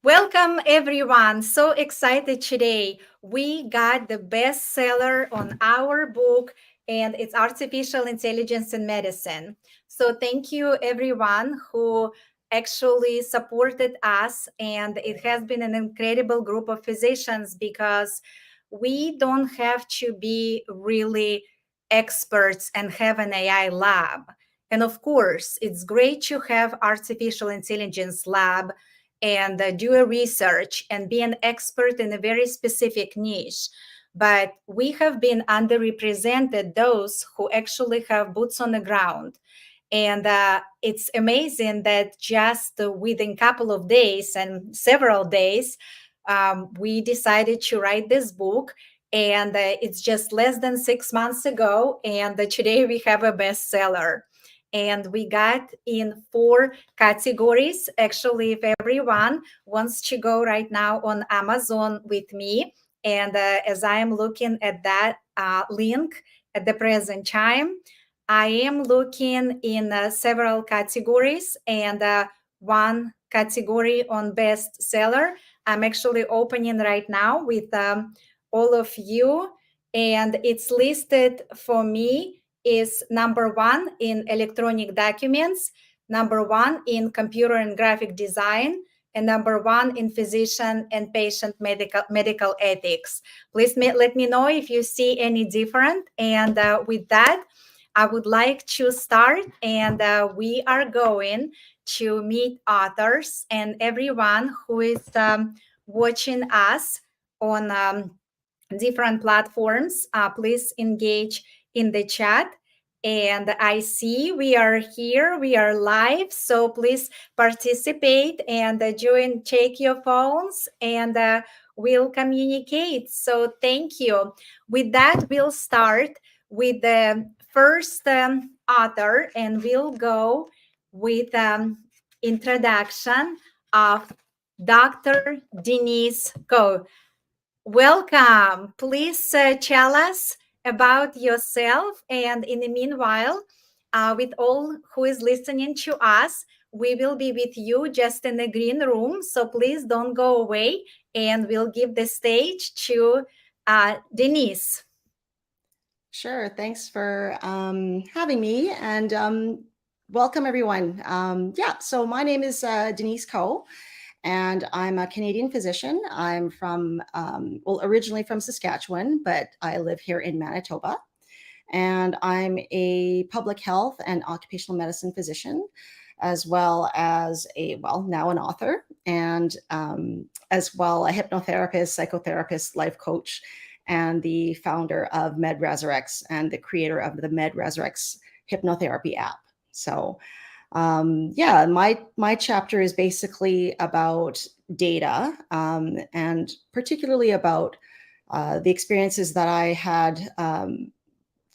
Welcome, everyone. So excited today. We got the bestseller on our book, and it's Artificial Intelligence in Medicine. So, thank you, everyone who actually supported us. And it has been an incredible group of physicians because we don't have to be really experts and have an AI lab. And of course, it's great to have artificial intelligence lab and do a research and be an expert in a very specific niche. But we have been underrepresented, those who actually have boots on the ground. And it's amazing that just within a couple of days and several days, we decided to write this book. And it's just less than 6 months ago. And today we have a bestseller. And we got in 4 categories. Actually, if everyone wants to go right now on Amazon with me, and as I am looking at that link at the present time, I am looking in several categories, and one category on bestseller. I'm actually opening right now with all of you, and it's listed for me is number 1 in electronic documents, number 1 in computer and graphic design, and number 1 in physician and patient medical ethics. Please let me know if you see any different. And with that, I would like to start, and we are going to meet authors and everyone who is watching us on different platforms. Please engage in the chat. And I see we are here, we are live. So please participate and join, check your phones, and we'll communicate. So thank you. With that, we'll start with the first author, and we'll go with introduction of Dr. Denise Koh. Welcome. Please tell us about yourself. And in the meanwhile, with all who is listening to us, we will be with you just in the green room. So please don't go away, and we'll give the stage to Denise. Sure. Thanks for having me, and welcome everyone. So my name is Denise Koh, and I'm a Canadian physician. I'm from, originally from Saskatchewan, but I live here in Manitoba. And I'm a public health and occupational medicine physician, as well as now an author, and as well a hypnotherapist, psychotherapist, life coach, and the founder of MedResurrex and the creator of the MedResurrex hypnotherapy app. So my chapter is basically about data, and particularly about the experiences that I had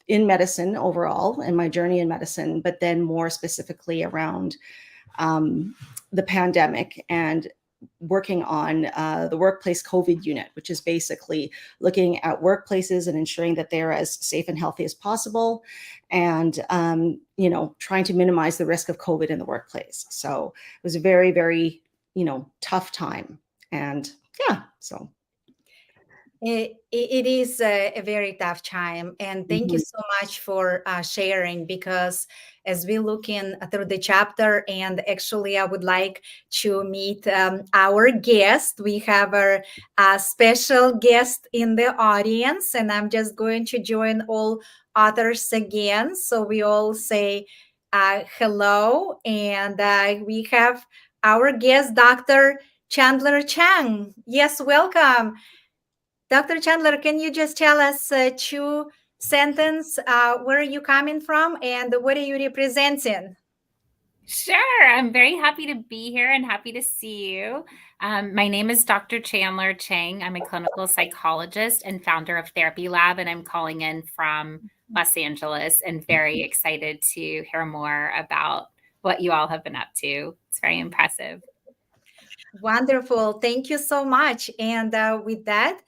in medicine overall, and my journey in medicine, but then more specifically around the pandemic and working on the workplace COVID unit, which is basically looking at workplaces and ensuring that they're as safe and healthy as possible, and trying to minimize the risk of COVID in the workplace. So it was a very, very tough time, and so. It is a very tough time, and thank you so much for sharing, because as we look in through the chapter, and actually I would like to meet our guest. We have a special guest in the audience, and I'm just going to join all authors again, so we all say hello. And we have our guest, Dr. Chandler Chang. Yes, welcome. Dr. Chandler, can you just tell us 2 sentences? Where are you coming from, and what are you representing? Sure. I'm very happy to be here and happy to see you. My name is Dr. Chandler Chang. I'm a clinical psychologist and founder of Therapy Lab, and I'm calling in from Los Angeles, and very excited to hear more about what you all have been up to. It's very impressive. Wonderful. Thank you so much. And with that,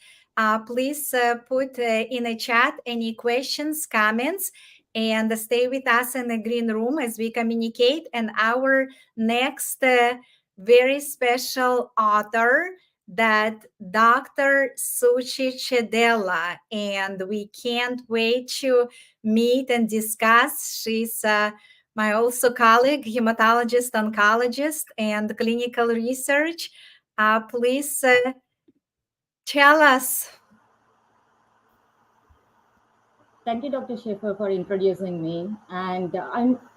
please put in a chat any questions, comments, and stay with us in the green room as we communicate. And our next very special author, that Dr. Suchi Chedela, and we can't wait to meet and discuss. She's my also colleague, hematologist, oncologist, and clinical research. Please tell us. Thank you, Dr. Schaefer, for introducing me. And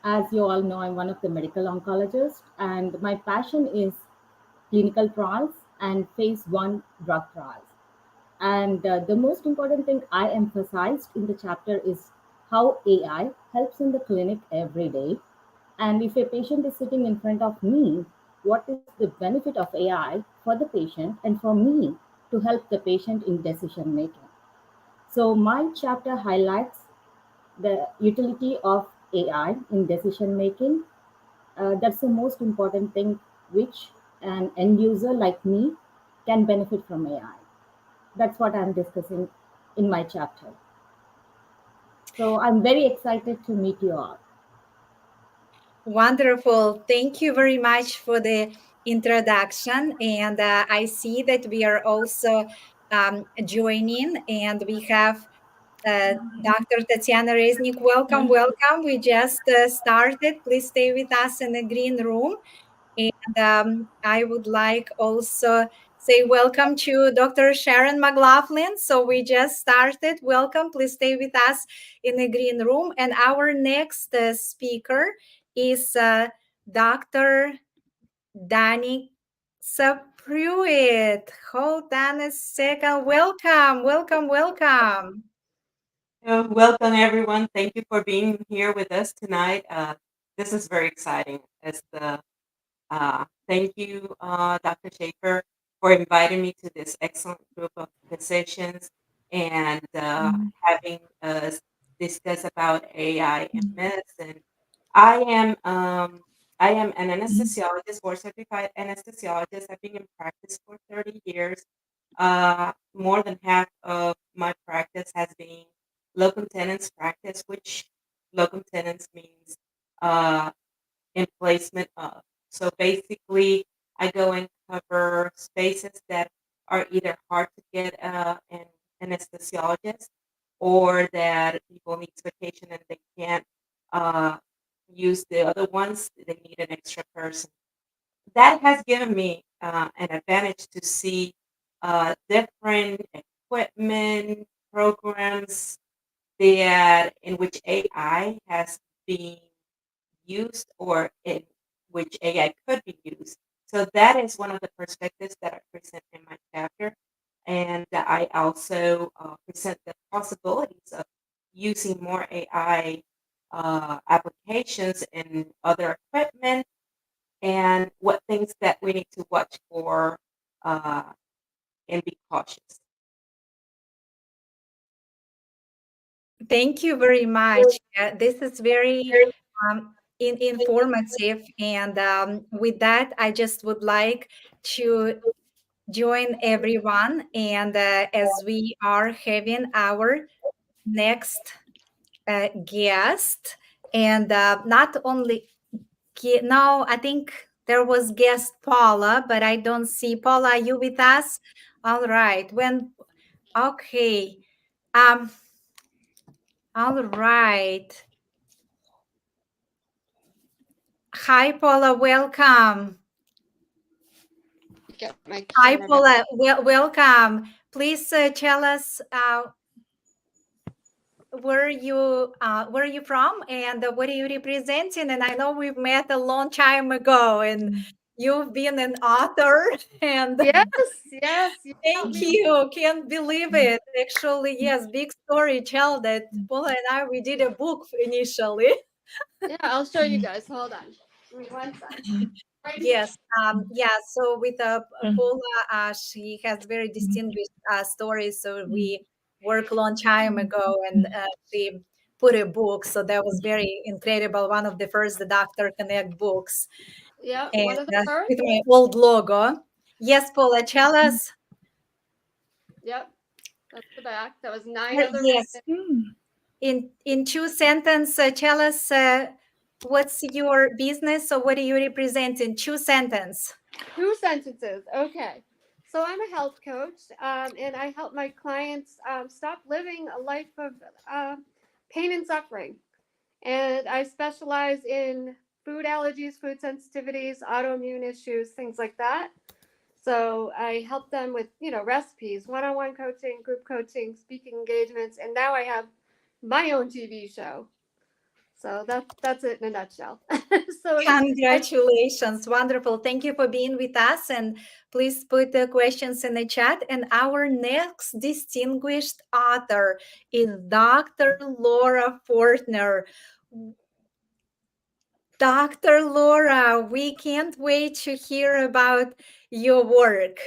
as you all know, I'm one of the medical oncologists, and my passion is clinical trials and phase one drug trials. And the most important thing I emphasized in the chapter is how AI helps in the clinic every day. And if a patient is sitting in front of me, what is the benefit of AI for the patient and for me to help the patient in decision making? So, my chapter highlights the utility of AI in decision making. That's the most important thing which an end user like me can benefit from AI. That's what I'm discussing in my chapter. So I'm very excited to meet you all. Wonderful. Thank you very much for the introduction. And I see that we are also joining, and we have Dr. Tatiana Reznik. Welcome, welcome. We just started. Please stay with us in the green room. And I would like also say welcome to Dr. Sharon McLaughlin. So we just started. Welcome. Please stay with us in the green room. And our next speaker is Dr. Danica Pruett. Hold on a second. Welcome, welcome, welcome. Welcome, everyone. Thank you for being here with us tonight. This is very exciting. Thank you, Dr. Schaefer, for inviting me to this excellent group of physicians and having us discuss about AI in medicine. I am I am an anesthesiologist, board certified anesthesiologist. I've been in practice for 30 years. More than half of my practice has been locum tenens practice, which locum tenens means uh, in placement of. So basically, I go and cover spaces that are either hard to get an anesthesiologist, or that people need vacation and they can't uh, use the other ones. They need an extra person. That has given me an advantage to see different equipment programs that in which AI has been used, or in which AI could be used. So that is one of the perspectives that I present in my chapter. And I also present the possibilities of using more AI applications in other equipment, and what things that we need to watch for uh, and be cautious. Thank you very much. This is very informative. And with that, I just would like to join everyone. And as we are having our next guest, and not only no, I think there was guest Paula, but I don't see Paula. Are you with us? All right. Okay. Um. All right. Hi, Paula. Welcome. Get my Hi, camera back. Paula. Welcome. Please tell us where you from, and what are you representing? And I know we've met a long time ago, and you've been an author. And Yes, yes, you got thank me. you. Can't believe it. Actually, yes, big story. Tell that Paula and I, we did a book initially. Yeah, I'll show you guys. Hold on. Give me one second. Right here. Yes, yeah. So with Paula, she has very distinguished stories. So we worked a long time ago, and she put a book. So that was very incredible. One of the first the Doctor Connect books, Yeah, and one of the first. with my old logo. Yes, Paula, tell us. Yep, that's the back. That was 9 other Yes, women. in two sentences, tell us what's your business. So what do you represent in two sentences? 2 sentences. Okay. So I'm a health coach, and I help my clients stop living a life of pain and suffering. And I specialize in food allergies, food sensitivities, autoimmune issues, things like that. So I help them with, recipes, one-on-one coaching, group coaching, speaking engagements, and now I have my own TV show. So that's it in a nutshell. So Congratulations. Wonderful. Thank you for being with us. And please put the questions in the chat. And our next distinguished author is Dr. Laura Fortner. Dr. Laura, we can't wait to hear about your work.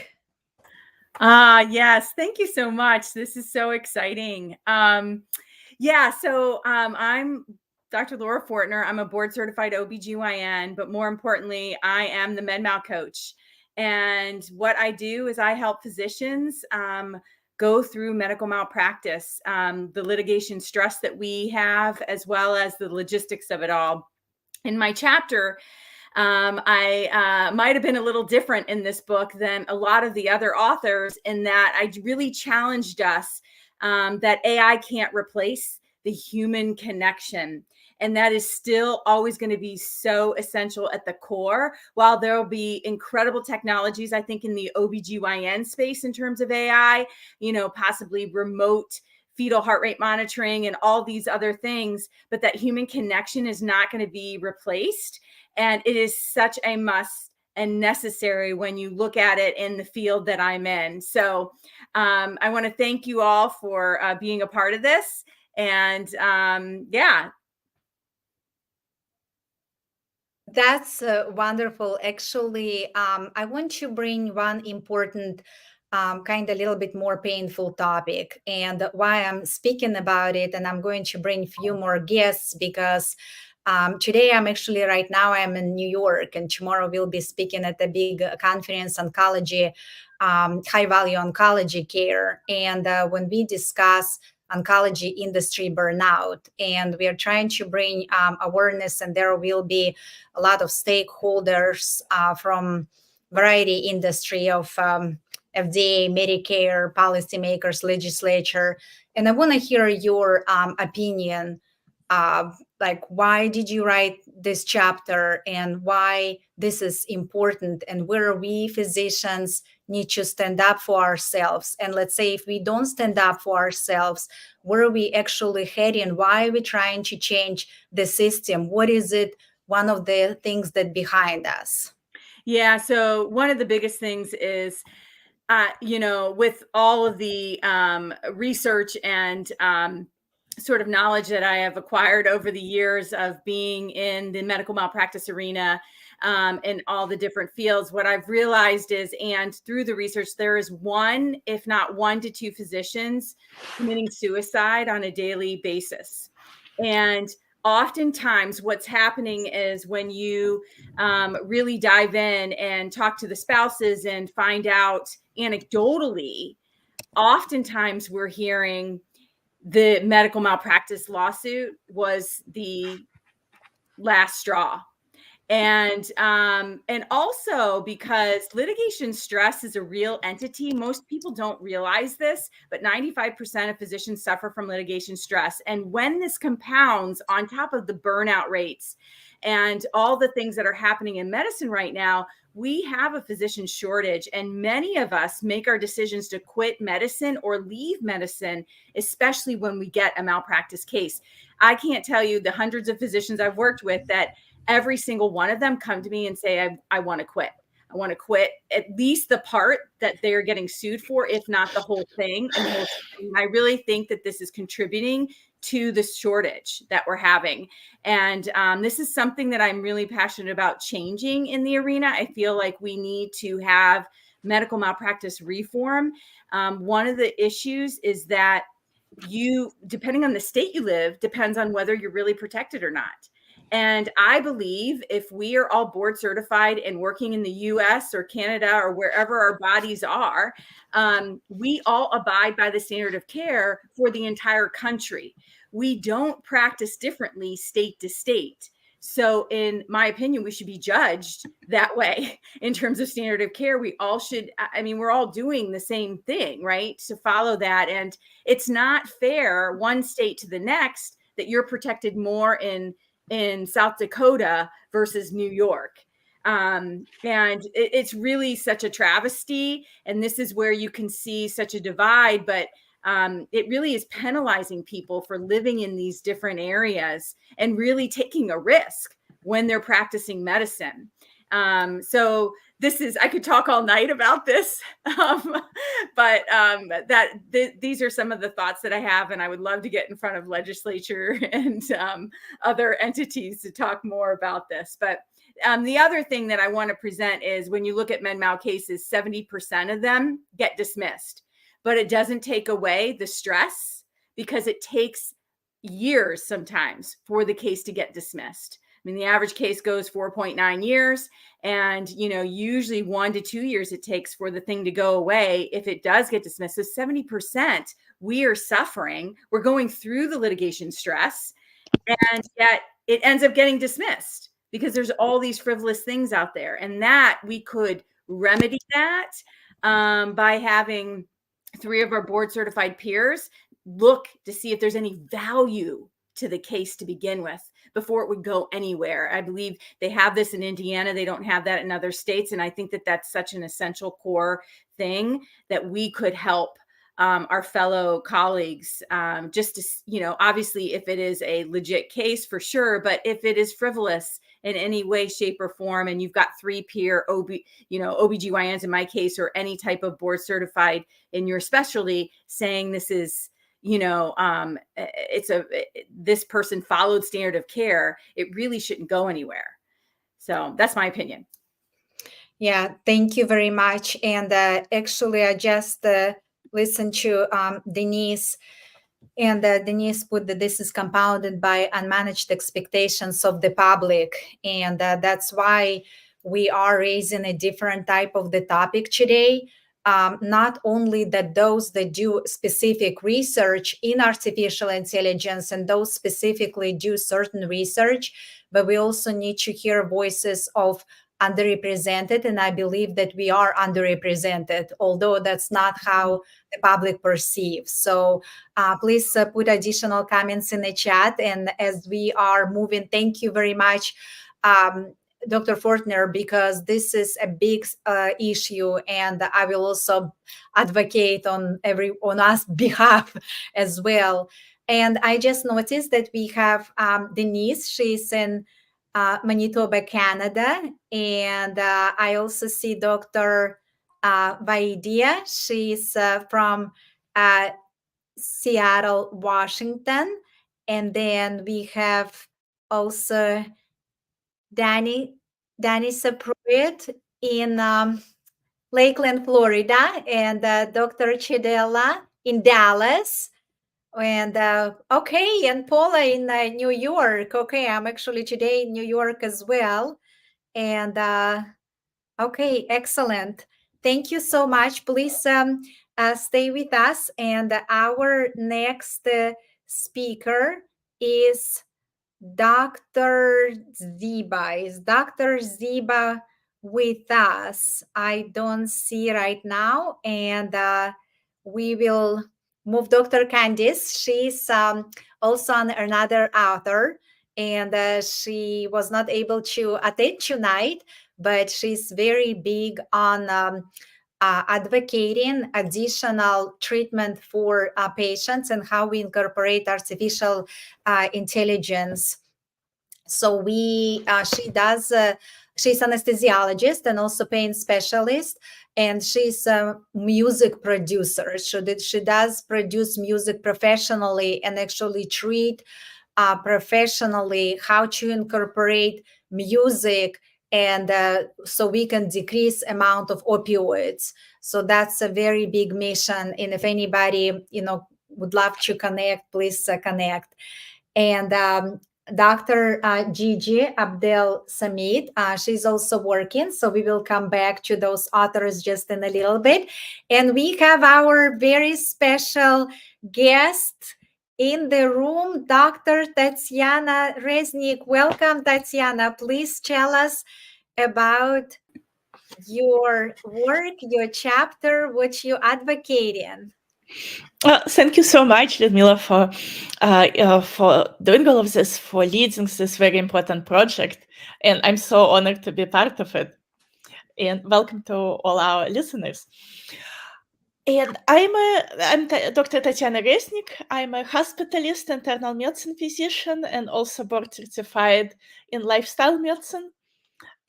Yes, thank you so much. This is so exciting. I'm Dr. Laura Fortner. I'm a board certified OBGYN, but more importantly, I am the med-mal coach. And what I do is I help physicians go through medical malpractice, the litigation stress that we have, as well as the logistics of it all. In my chapter, I might have been a little different in this book than a lot of the other authors in that I really challenged us that AI can't replace the human connection. And that is still always going to be so essential at the core. While there will be incredible technologies, I think, in the OBGYN space in terms of AI, possibly remote fetal heart rate monitoring and all these other things, but that human connection is not going to be replaced. And it is such a must and necessary when you look at it in the field that I'm in. So I want to thank you all for being a part of this. And That's wonderful. Actually, I want to bring one important, kind of a little bit more painful topic, and why I'm speaking about it. And I'm going to bring a few more guests because today right now I'm in New York, and tomorrow we'll be speaking at a big conference, oncology, high value oncology care. And when we discuss oncology industry burnout, and we are trying to bring awareness, and there will be a lot of stakeholders from variety industry of FDA, Medicare, policymakers, legislature. And I want to hear your opinion. Like, why did you write this chapter, and why this is important, and where we physicians need to stand up for ourselves? And let's say if we don't stand up for ourselves, where are we actually heading? Why are we trying to change the system? What is it, one of the things that behind us? Yeah, so one of the biggest things is with all of the research and sort of knowledge that I have acquired over the years of being in the medical malpractice arena in all the different fields, what I've realized is, and through the research, there is one, if not 1 to 2 physicians committing suicide on a daily basis. And oftentimes what's happening is when you really dive in and talk to the spouses and find out anecdotally, oftentimes we're hearing the medical malpractice lawsuit was the last straw. And also because litigation stress is a real entity. Most people don't realize this, but 95% of physicians suffer from litigation stress. And when this compounds on top of the burnout rates and all the things that are happening in medicine right now, we have a physician shortage, and many of us make our decisions to quit medicine or leave medicine, especially when we get a malpractice case. I can't tell you the hundreds of physicians I've worked with that every single one of them come to me and say, I want to quit. I want to quit at least the part that they're getting sued for, if not the whole thing. And I really think that this is contributing to the shortage that we're having. And this is something that I'm really passionate about changing in the arena. I feel like we need to have medical malpractice reform. One of the issues is that depending on the state you live, depends on whether you're really protected or not. And I believe if we are all board certified and working in the US or Canada or wherever our bodies are, we all abide by the standard of care for the entire country. We don't practice differently state to state. So in my opinion, we should be judged that way in terms of standard of care. We all should, I mean, we're all doing the same thing, right? To follow that. And it's not fair one state to the next that you're protected more in South Dakota versus New York. And it's really such a travesty. And this is where you can see such a divide, but it really is penalizing people for living in these different areas and really taking a risk when they're practicing medicine. So this is, I could talk all night about this, but these are some of the thoughts that I have, and I would love to get in front of legislature and other entities to talk more about this. But the other thing that I want to present is when you look at med-mal cases, 70% of them get dismissed, but it doesn't take away the stress because it takes years sometimes for the case to get dismissed. I mean, the average case goes 4.9 years, and usually 1 to 2 years it takes for the thing to go away if it does get dismissed. So 70% we are suffering. We're going through the litigation stress, and yet it ends up getting dismissed because there's all these frivolous things out there, and that we could remedy that by having 3 of our board certified peers look to see if there's any value to the case to begin with before it would go anywhere. I believe they have this in Indiana. They don't have that in other states. And I think that that's such an essential core thing that we could help our fellow colleagues just to, obviously if it is a legit case for sure, but if it is frivolous in any way, shape or form, and you've got 3 peer OBGYNs in my case, or any type of board certified in your specialty saying this is, this person followed standard of care, it really shouldn't go anywhere. So that's my opinion. Yeah, thank you very much. And actually, I just listened to Denise, and Denise put that this is compounded by unmanaged expectations of the public. And that's why we are raising a different type of the topic today. Not only that those that do specific research in artificial intelligence and those specifically do certain research, but we also need to hear voices of underrepresented, and I believe that we are underrepresented, although that's not how the public perceives. So please put additional comments in the chat, and as we are moving, thank you very much, Dr. Fortner, because this is a big issue, and I will also advocate on us behalf as well. And I just noticed that we have Denise. She's in Manitoba, Canada, and I also see Dr. Vaidia. She's from Seattle, Washington, and then we have also Danica Pruett in Lakeland, Florida, and Dr. Chidella in Dallas. And okay, and Paula in New York. Okay, I'm actually today in New York as well. And okay, excellent. Thank you so much. Please stay with us. And our next speaker is Dr. Ziba. Is Dr. Ziba with us? I don't see right now. And we will move Dr. Candice. She's also another author, and she was not able to attend tonight, but she's very big on advocating additional treatment for patients and how we incorporate artificial intelligence. So she's anesthesiologist and also pain specialist, and she's a music producer. So that she does produce music professionally and actually treat professionally how to incorporate music, and so we can decrease amount of opioids. So that's a very big mission. And if anybody would love to connect, please connect. And Dr. Gigi Abdel Samid, she's also working. So we will come back to those authors just in a little bit. And we have our very special guest in the room, Dr. Tatiana Reznik. Welcome, Tatiana. Please tell us about your work, your chapter, what you advocate in. Thank you so much, Ludmila, for doing all of this, for leading this very important project. And I'm so honored to be part of it. And welcome to all our listeners. And I'm Dr. Tatiana Reznik. I'm a hospitalist, internal medicine physician, and also board certified in lifestyle medicine.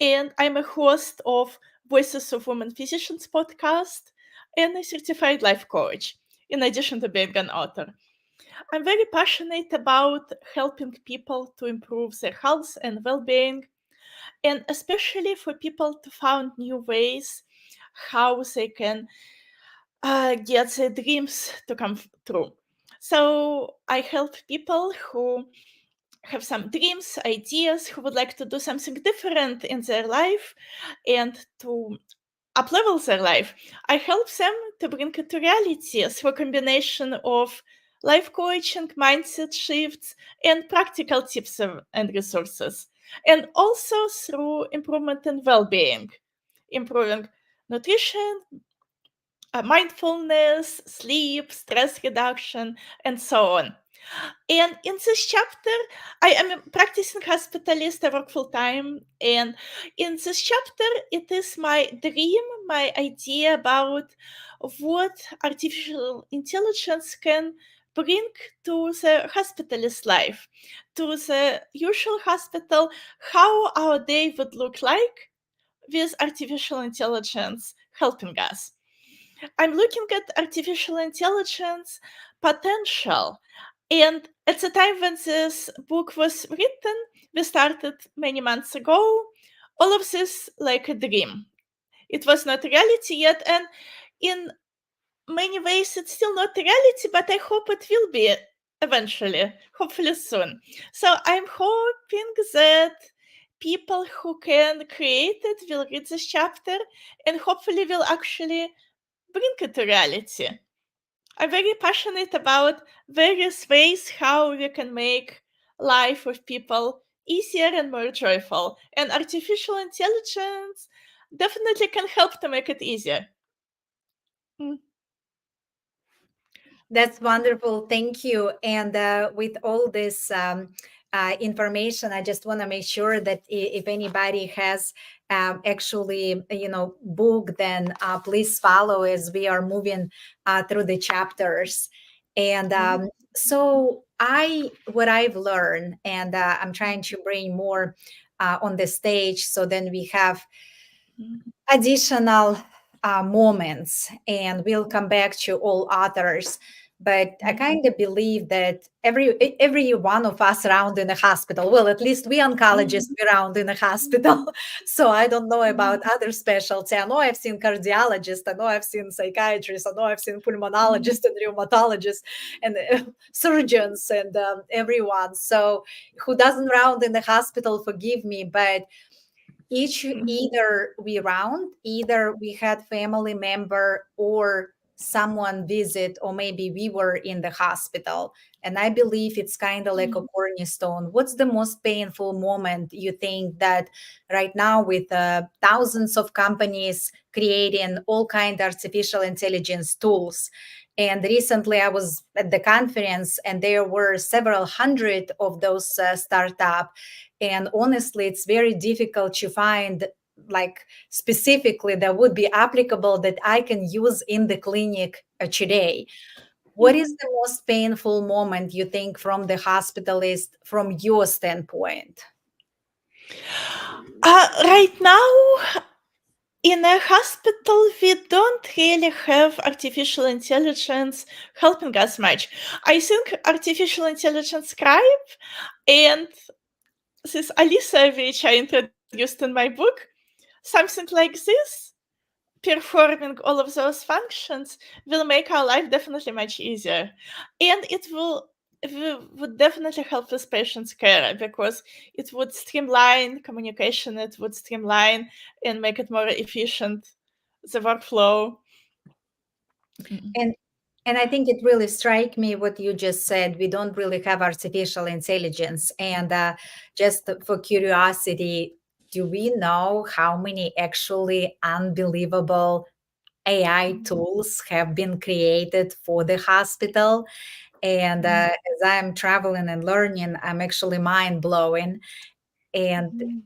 And I'm a host of Voices of Women Physicians podcast and a certified life coach, in addition to being an author. I'm very passionate about helping people to improve their health and well-being, and especially for people to find new ways how they can get their dreams to come true. So I help people who have some dreams, ideas, who would like to do something different in their life and to uplevel their life. I help them to bring it to reality through a combination of life coaching, mindset shifts, and practical tips and resources. And also through improvement in well-being, improving nutrition, mindfulness, sleep, stress reduction, and so on. And in this chapter, I am a practicing hospitalist. I work full time. And in this chapter, it is my dream, my idea about what artificial intelligence can bring to the hospitalist life, to the usual hospital, how our day would look like with artificial intelligence helping us. I'm looking at artificial intelligence potential. And at the time when this book was written, we started many months ago, all of this like a dream. It was not reality yet. And in many ways, it's still not reality, but I hope it will be eventually, hopefully soon. So I'm hoping that people who can create it will read this chapter and hopefully will actually bring it to reality. I'm very passionate about various ways how we can make life with people easier and more joyful. And artificial intelligence definitely can help to make it easier. That's wonderful. Thank you. And with all this information, I just want to make sure that if anybody has actually, book, then please follow as we are moving through the chapters. And so what I've learned, and I'm trying to bring more on the stage, so then we have additional moments, and we'll come back to all others. But I kind of believe that every one of us around in the hospital, well, at least we oncologists around in the hospital. So I don't know about other specialties. I know I've seen cardiologists, I know I've seen psychiatrists, I know I've seen pulmonologists and rheumatologists and surgeons and everyone. So who doesn't round in the hospital, forgive me, but either we had family member or someone visit, or maybe we were in the hospital. And I believe it's kind of like a cornerstone. What's the most painful moment you think that right now, with thousands of companies creating all kind of artificial intelligence tools? And recently I was at the conference and there were several hundred of those startups. And honestly, it's very difficult to find like specifically that would be applicable that I can use in the clinic today. What is the most painful moment you think from the hospitalist, from your standpoint? Right now, in a hospital, we don't really have artificial intelligence helping us much. I think artificial intelligence scribe and this Alisa, which I introduced in my book, something like this, performing all of those functions, will make our life definitely much easier. And it would definitely help with patient's care, because it would streamline communication, it would streamline and make it more efficient, the workflow. And And I think it really struck me what you just said. We don't really have artificial intelligence. And just for curiosity, do we know how many actually unbelievable AI tools have been created for the hospital? And as I'm traveling and learning, I'm actually mind blowing. And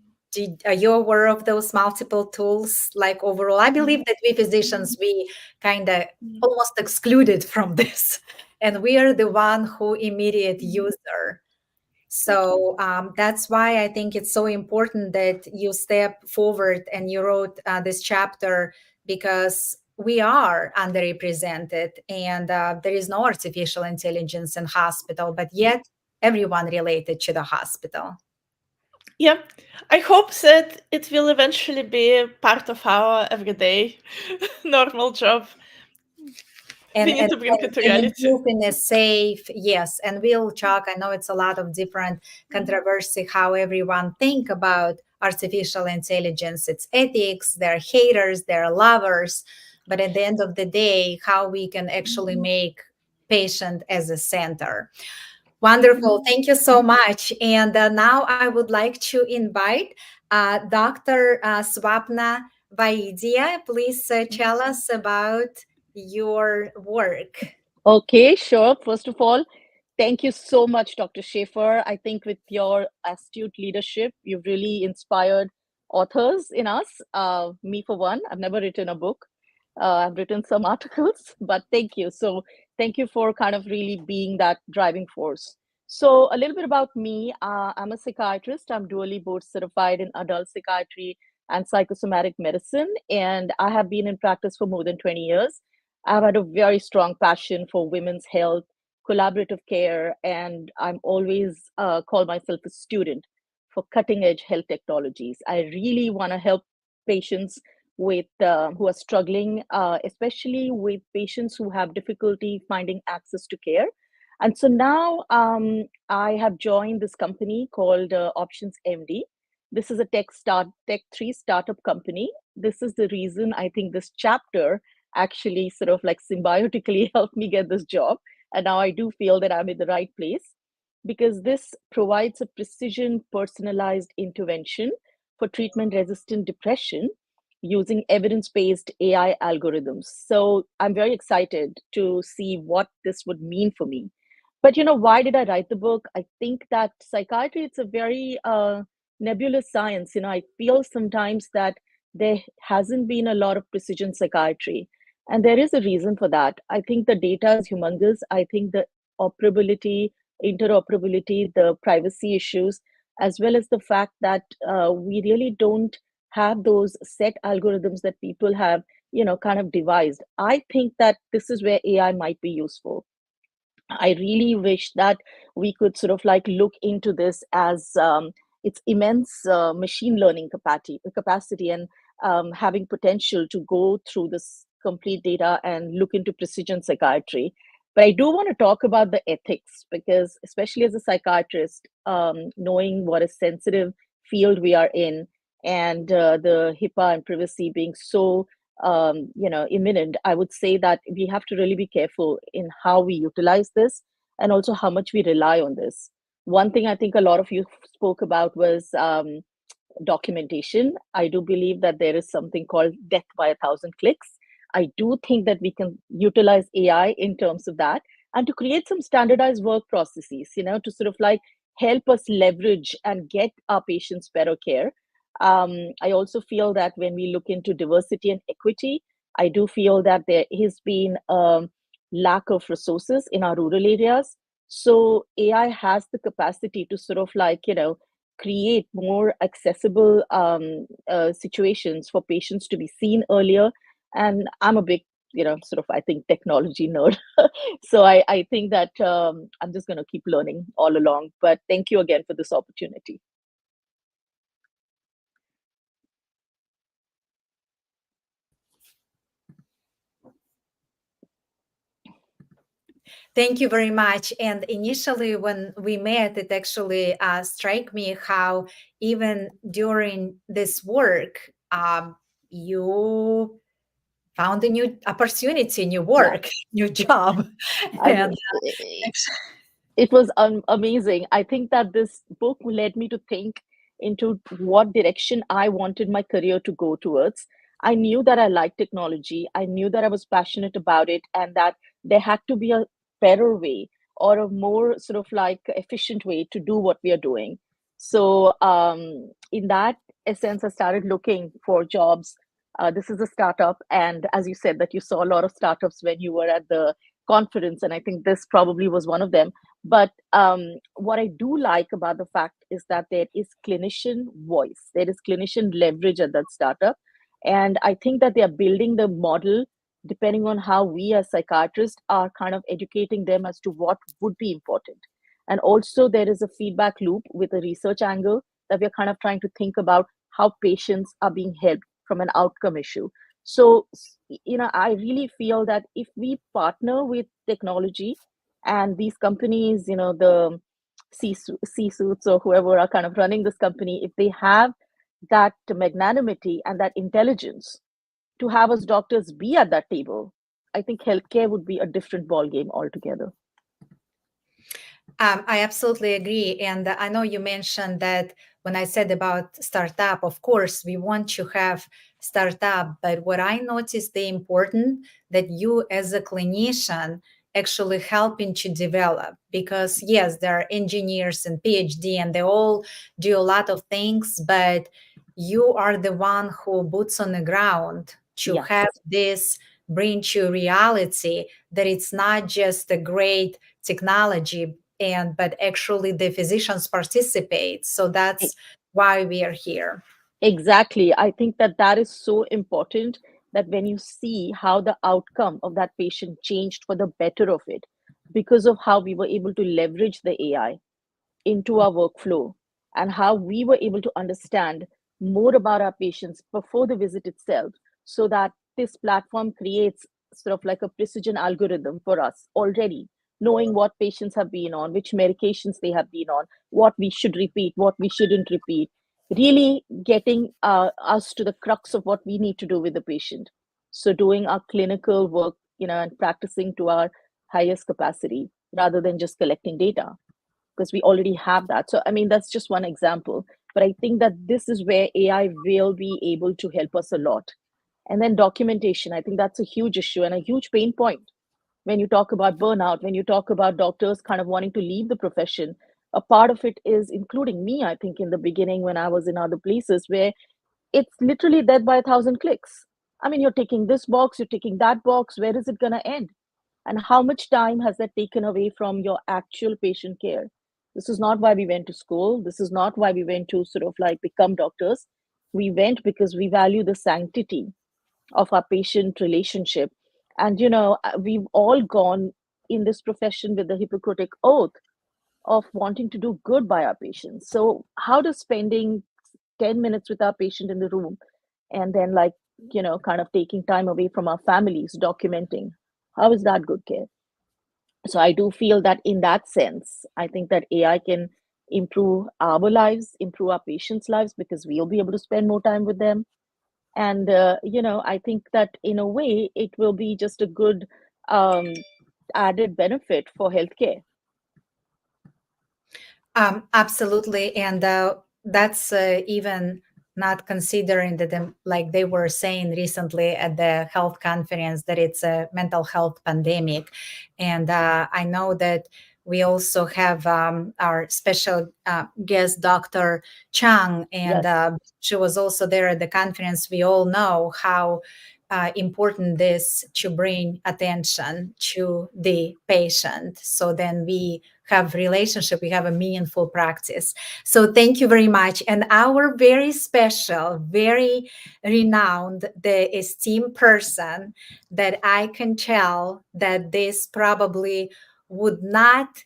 are you aware of those multiple tools? Like overall, I believe that we physicians, we kind of almost excluded from this, and we are the one who immediate user. So that's why I think it's so important that you step forward and you wrote this chapter, because we are underrepresented, and there is no artificial intelligence in hospital, but yet everyone related to the hospital. Yeah, I hope that it will eventually be part of our everyday normal job. We need to bring it to and reality. improve in a safe, yes. And we'll talk. I know it's a lot of different controversy how everyone think about artificial intelligence. It's ethics, they're haters, they're lovers. But at the end of the day, how we can actually make patient as a center. Wonderful. Thank you so much. And now I would like to invite Dr. Swapna Vaidia. Please tell us about your work. Okay, sure. First of all, thank you so much, Dr. Schaefer. I think with your astute leadership, you've really inspired authors in us. Me, for one, I've never written a book. I've written some articles, but thank you. So, thank you for kind of really being that driving force. So, a little bit about me. I'm a psychiatrist. I'm dually board certified in adult psychiatry and psychosomatic medicine, and I have been in practice for more than 20 years. I've had a very strong passion for women's health, collaborative care, and I'm always call myself a student for cutting edge health technologies. I really want to help patients with who are struggling, especially with patients who have difficulty finding access to care. And so now I have joined this company called Options MD. This is a tech 3 startup company. This is the reason I think this chapter actually sort of like symbiotically helped me get this job. And now I do feel that I'm in the right place, because this provides a precision personalized intervention for treatment resistant depression using evidence based AI algorithms. So I'm very excited to see what this would mean for me. But why did I write the book? I think that psychiatry, it's a very nebulous science. I feel sometimes that there hasn't been a lot of precision psychiatry. And there is a reason for that. I think the data is humongous. I think the operability, interoperability, the privacy issues, as well as the fact that we really don't have those set algorithms that people have, kind of devised. I think that this is where AI might be useful. I really wish that we could sort of like look into this as its immense machine learning capacity and having potential to go through this complete data and look into precision psychiatry. But I do want to talk about the ethics, because especially as a psychiatrist, knowing what a sensitive field we are in, and the HIPAA and privacy being so imminent, I would say that we have to really be careful in how we utilize this and also how much we rely on this. One thing I think a lot of you spoke about was documentation. I do believe that there is something called death by 1,000 clicks. I do think that we can utilize AI in terms of that, and to create some standardized work processes, to sort of like help us leverage and get our patients better care. I also feel that when we look into diversity and equity, I do feel that there has been a lack of resources in our rural areas. So AI has the capacity to sort of like, create more accessible situations for patients to be seen earlier. And I'm a big, sort of, I think, technology nerd. So I think that I'm just going to keep learning all along. But thank you again for this opportunity. Thank you very much. And initially, when we met, it actually struck me how even during this work, you found a new opportunity, new work, new job. I And mean, it was amazing. I think that this book led me to think into what direction I wanted my career to go towards. I knew that I liked technology. I knew that I was passionate about it, and that there had to be a better way or a more sort of like efficient way to do what we are doing. So, in that essence, I started looking for jobs. This is a startup, and as you said, that you saw a lot of startups when you were at the conference, and I think this probably was one of them. But what I do like about the fact is that there is clinician voice, there is clinician leverage at that startup. And I think that they are building the model depending on how we as psychiatrists are kind of educating them as to what would be important. And also, there is a feedback loop with a research angle that we're kind of trying to think about how patients are being helped from an outcome issue. So, I really feel that if we partner with technology and these companies, the C-suits or whoever are kind of running this company, if they have that magnanimity and that intelligence to have us doctors be at that table, I think healthcare would be a different ballgame altogether. I absolutely agree. And I know you mentioned that when I said about startup, of course, we want to have startup. But what I noticed the important that you as a clinician actually helping to develop, because yes, there are engineers and PhD and they all do a lot of things, but you are the one who boots on the ground to Yes. have this bring to reality that it's not just a great technology, but actually the physicians participate. So that's why we are here. Exactly. I think that that is so important, that when you see how the outcome of that patient changed for the better of it, because of how we were able to leverage the AI into our workflow, and how we were able to understand more about our patients before the visit itself, so that this platform creates sort of like a precision algorithm for us already, knowing what patients have been on, which medications they have been on, what we should repeat, what we shouldn't repeat, really getting us to the crux of what we need to do with the patient. So doing our clinical work, and practicing to our highest capacity rather than just collecting data, because we already have that. So, I mean, that's just one example. But I think that this is where AI will be able to help us a lot. And then documentation, I think that's a huge issue and a huge pain point. When you talk about burnout, when you talk about doctors kind of wanting to leave the profession, a part of it is, including me, I think, in the beginning when I was in other places, where it's literally death by 1,000 clicks. I mean, you're taking this box, you're taking that box, where is it going to end? And how much time has that taken away from your actual patient care? This is not why we went to school. This is not why we went to sort of like become doctors. We went because we value the sanctity of our patient relationship. And, we've all gone in this profession with the Hippocratic oath of wanting to do good by our patients. So, how does spending 10 minutes with our patient in the room and then, like, kind of taking time away from our families, documenting, how is that good care? So I do feel that in that sense, I think that AI can improve our lives, improve our patients' lives, because we'll be able to spend more time with them. And I think that in a way it will be just a good added benefit for healthcare. Absolutely. And that's even not considering that like they were saying recently at the health conference that it's a mental health pandemic. And I know that we also have our special guest, Dr. Chang, and Yes. she was also there at the conference. We all know how important this to bring attention to the patient. So then we have relationship, we have a meaningful practice. So thank you very much. And our very special, very renowned, the esteemed person that I can tell that this probably would not,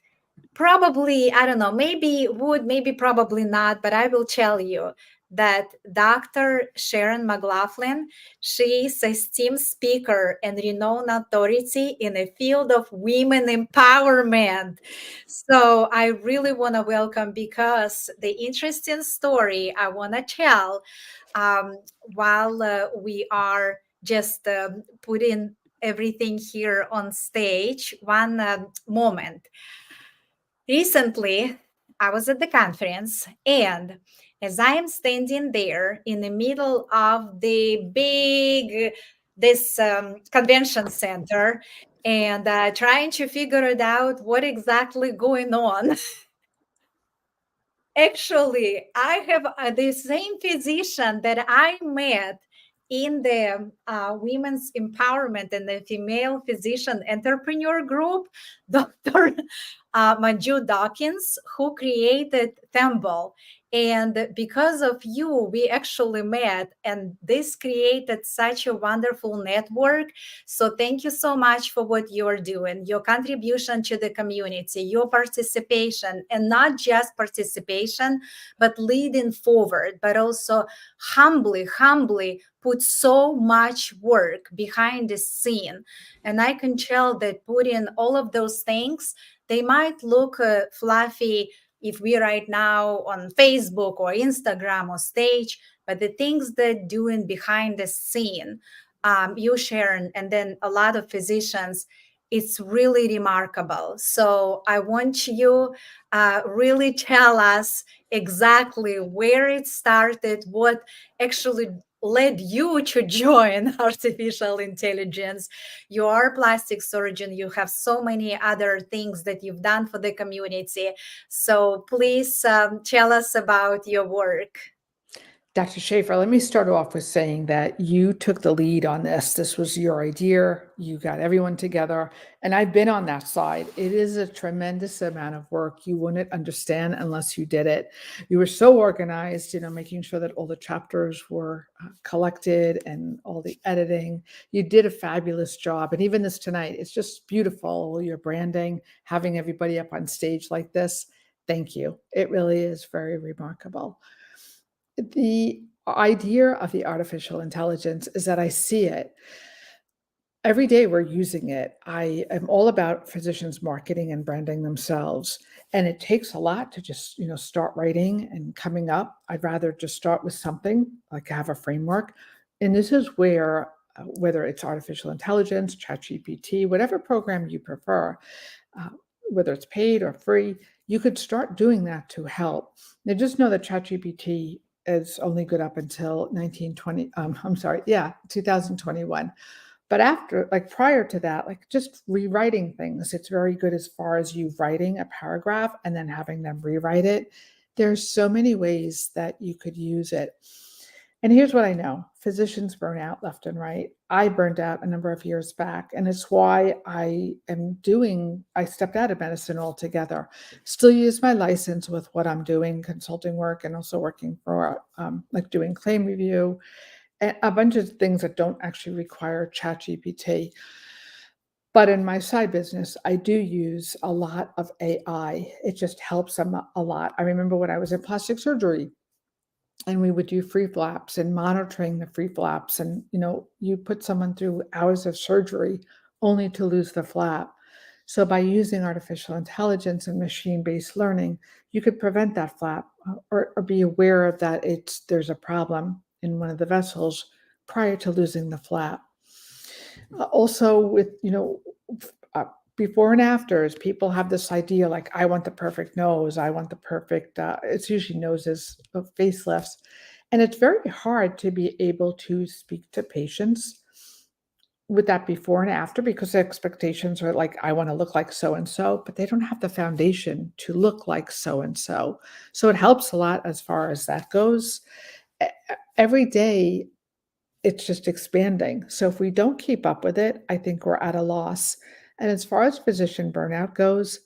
probably, I don't know, maybe would, maybe probably not, but I will tell you that Dr. Sharon McLaughlin, she is a esteemed speaker and renowned authority in the field of women empowerment. So I really want to welcome, because the interesting story I want to tell while we are just put in everything here on stage. One moment. Recently, I was at the conference, and as I am standing there in the middle of the big this convention center and trying to figure it out what exactly going on. Actually, I have the same physician that I met in the women's empowerment and the female physician entrepreneur group, Dr. Manju Dawkins, who created Thimble. And because of you, we actually met, and this created such a wonderful network. So thank you so much for what you're doing, your contribution to the community, your participation, and not just participation, but leading forward, but also humbly put so much work behind the scene. And I can tell that putting all of those things, they might look fluffy if we right now on Facebook or Instagram or stage, but the things that doing behind the scene, you, Sharon, and then a lot of physicians, it's really remarkable. So I want you really tell us exactly where it started, what actually led you to join artificial intelligence. You are a plastic surgeon. You have so many other things that you've done for the community. So please tell us about your work. Dr. Schaefer, let me start off with saying that you took the lead on this. This was your idea. You got everyone together, and I've been on that side. It is a tremendous amount of work. You wouldn't understand unless you did it. You were so organized, making sure that all the chapters were collected and all the editing. You did a fabulous job. And even this tonight, it's just beautiful. Your branding, having everybody up on stage like this. Thank you. It really is very remarkable. The idea of the artificial intelligence is that I see it. Every day we're using it. I am all about physicians marketing and branding themselves. And it takes a lot to just, start writing and coming up. I'd rather just start with something, like have a framework. And this is where, whether it's artificial intelligence, ChatGPT, whatever program you prefer, whether it's paid or free, you could start doing that to help. Now, just know that ChatGPT is only good up until 2021. But prior to that, just rewriting things, it's very good as far as you writing a paragraph and then having them rewrite it. There's so many ways that you could use it. And here's what I know. Physicians burn out left and right. I burned out a number of years back, and it's why I stepped out of medicine altogether. Still use my license with what I'm doing, consulting work, and also working for doing claim review, and a bunch of things that don't actually require ChatGPT. But in my side business, I do use a lot of AI. It just helps them a lot. I remember when I was in plastic surgery, and we would do free flaps and monitoring the free flaps. And, you put someone through hours of surgery only to lose the flap. So by using artificial intelligence and machine-based learning, you could prevent that flap or be aware of that there's a problem in one of the vessels prior to losing the flap. Also with, before and afters, people have this idea like, I want the perfect nose. I want the perfect, it's usually noses, facelifts. And it's very hard to be able to speak to patients with that before and after, because the expectations are like, I want to look like so-and-so, but they don't have the foundation to look like so-and-so. So it helps a lot as far as that goes. Every day, it's just expanding. So if we don't keep up with it, I think we're at a loss. And as far as physician burnout goes,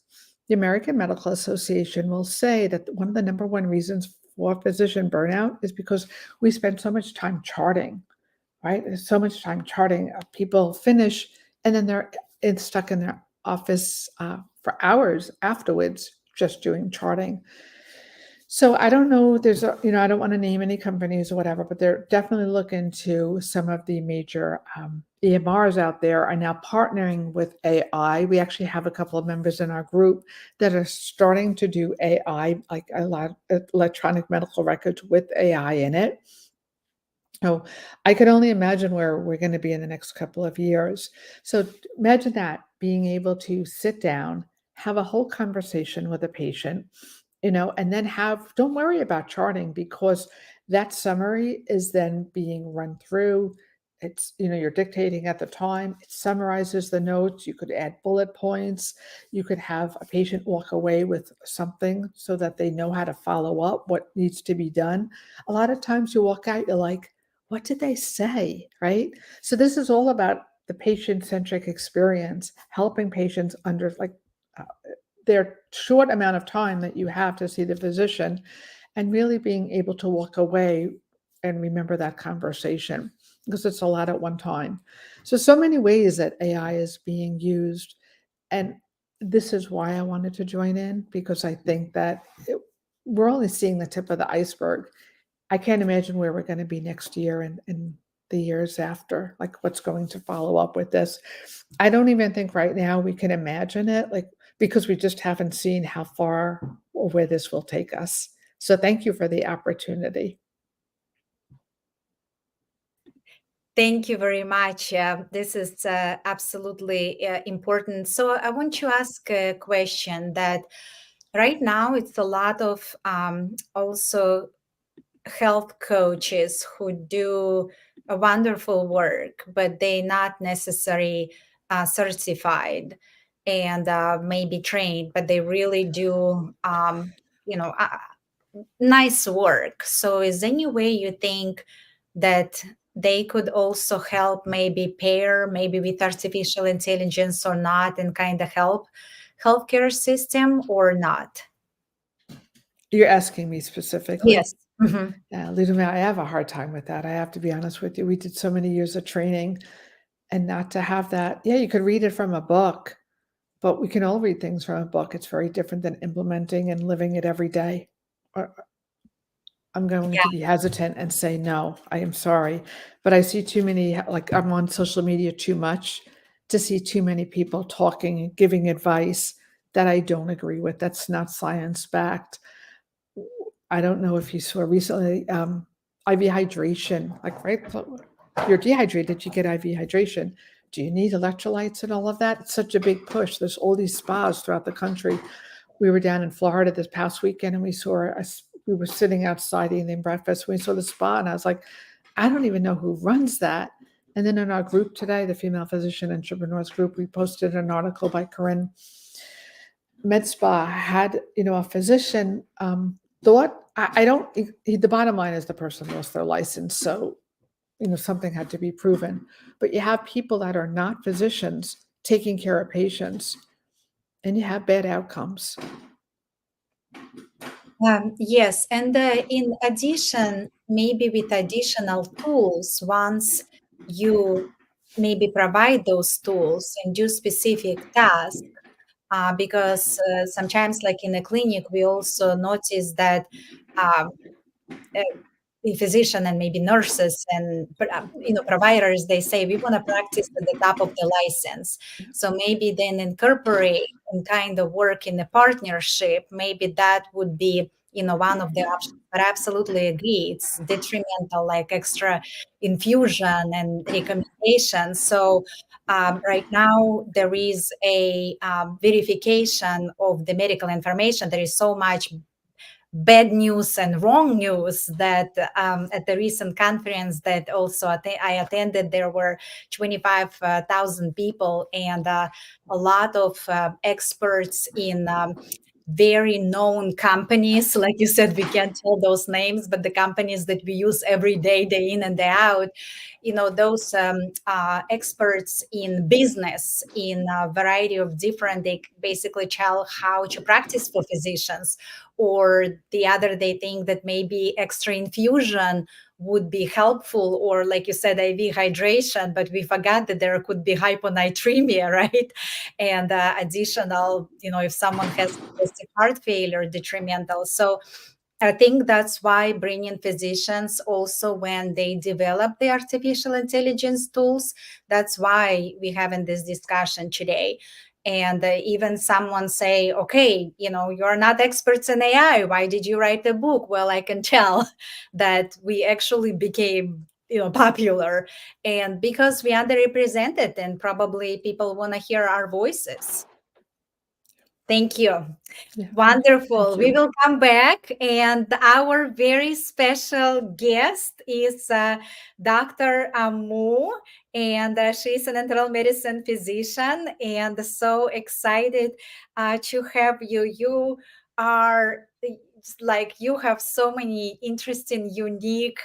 the American Medical Association will say that one of the number one reasons for physician burnout is because we spend so much time charting, right? There's so much time charting. People finish and then they're stuck in their office for hours afterwards, just doing charting. So I don't know, I don't want to name any companies or whatever, but they're definitely looking to some of the major EMRs out there are now partnering with AI. We actually have a couple of members in our group that are starting to do AI, like a lot of electronic medical records with AI in it. Oh, I could only imagine where we're going to be in the next couple of years. So imagine that, being able to sit down, have a whole conversation with a patient, and then don't worry about charting, because that summary is then being run through. It's, you're dictating at the time, it summarizes the notes. You could add bullet points. You could have a patient walk away with something so that they know how to follow up, what needs to be done. A lot of times you walk out, you're like, what did they say? Right? So this is all about the patient-centric experience, helping patients under uh, their short amount of time that you have to see the physician, and really being able to walk away and remember that conversation, because it's a lot at one time. So many ways that AI is being used. And this is why I wanted to join in, because I think that we're only seeing the tip of the iceberg. I can't imagine where we're going to be next year and the years after, like what's going to follow up with this. I don't even think right now we can imagine it, because we just haven't seen how far or where this will take us. So thank you for the opportunity. Thank you very much. This is absolutely important. So I want to ask a question that right now it's a lot of also health coaches who do a wonderful work, but they not necessarily certified and maybe trained, but they really do, nice work. So is any way you think that they could also help, maybe pair, maybe with artificial intelligence or not, and kind of help healthcare system or not? You're asking me specifically? Yes. Mhm. Yeah, Ludmila, I have a hard time with that. I have to be honest with you. We did so many years of training, and not to have that. Yeah, you could read it from a book, but we can all read things from a book. It's very different than implementing and living it every day. I'm going Yeah. to be hesitant and say, no, I am sorry. But I see too many, I'm on social media too much to see too many people talking and giving advice that I don't agree with. That's not science backed. I don't know if you saw recently, IV hydration, right? You're dehydrated, you get IV hydration. Do you need electrolytes and all of that? It's such a big push. There's all these spas throughout the country. We were down in Florida this past weekend, and we were sitting outside eating breakfast. We saw the spa, and I was like, I don't even know who runs that. And then in our group today, the Female Physician Entrepreneurs Group, we posted an article by Corinne. Med Spa had, a physician thought, I don't, the bottom line is the person lost their license. So, something had to be proven. But you have people that are not physicians taking care of patients, and you have bad outcomes. Yes, and in addition, maybe with additional tools, once you maybe provide those tools and do specific tasks, because sometimes, like in a clinic, we also notice that um, uh, the physician and maybe nurses and providers, they say we want to practice at the top of the license. So maybe then incorporate and kind of work in a partnership. Maybe that would be one of the options. But I absolutely agree, it's detrimental, like extra infusion and recommendations. So right now there is a verification of the medical information. There is so much bad news and wrong news that at the recent conference that also I attended, there were 25,000 people, and a lot of experts in very known companies. Like you said, we can't tell those names, but the companies that we use every day, day in and day out, those experts in business, in a variety of different, they basically tell how to practice for physicians. Or the other, they think that maybe extra infusion would be helpful, or like you said, IV hydration, but we forgot that there could be hyponatremia, right? And additional, if someone has congestive heart failure, detrimental. So I think that's why bringing physicians also, when they develop the artificial intelligence tools, that's why we're having this discussion today. And even someone say, okay, you're not experts in AI. Why did you write the book? Well, I can tell that we actually became popular, and because we underrepresented, and probably people want to hear our voices. Thank you. Yeah. Wonderful. Thank We you. will come back, and our very special guest is Dr. Amu, and she's an internal medicine physician, and so excited to have you. You are like, you have so many interesting, unique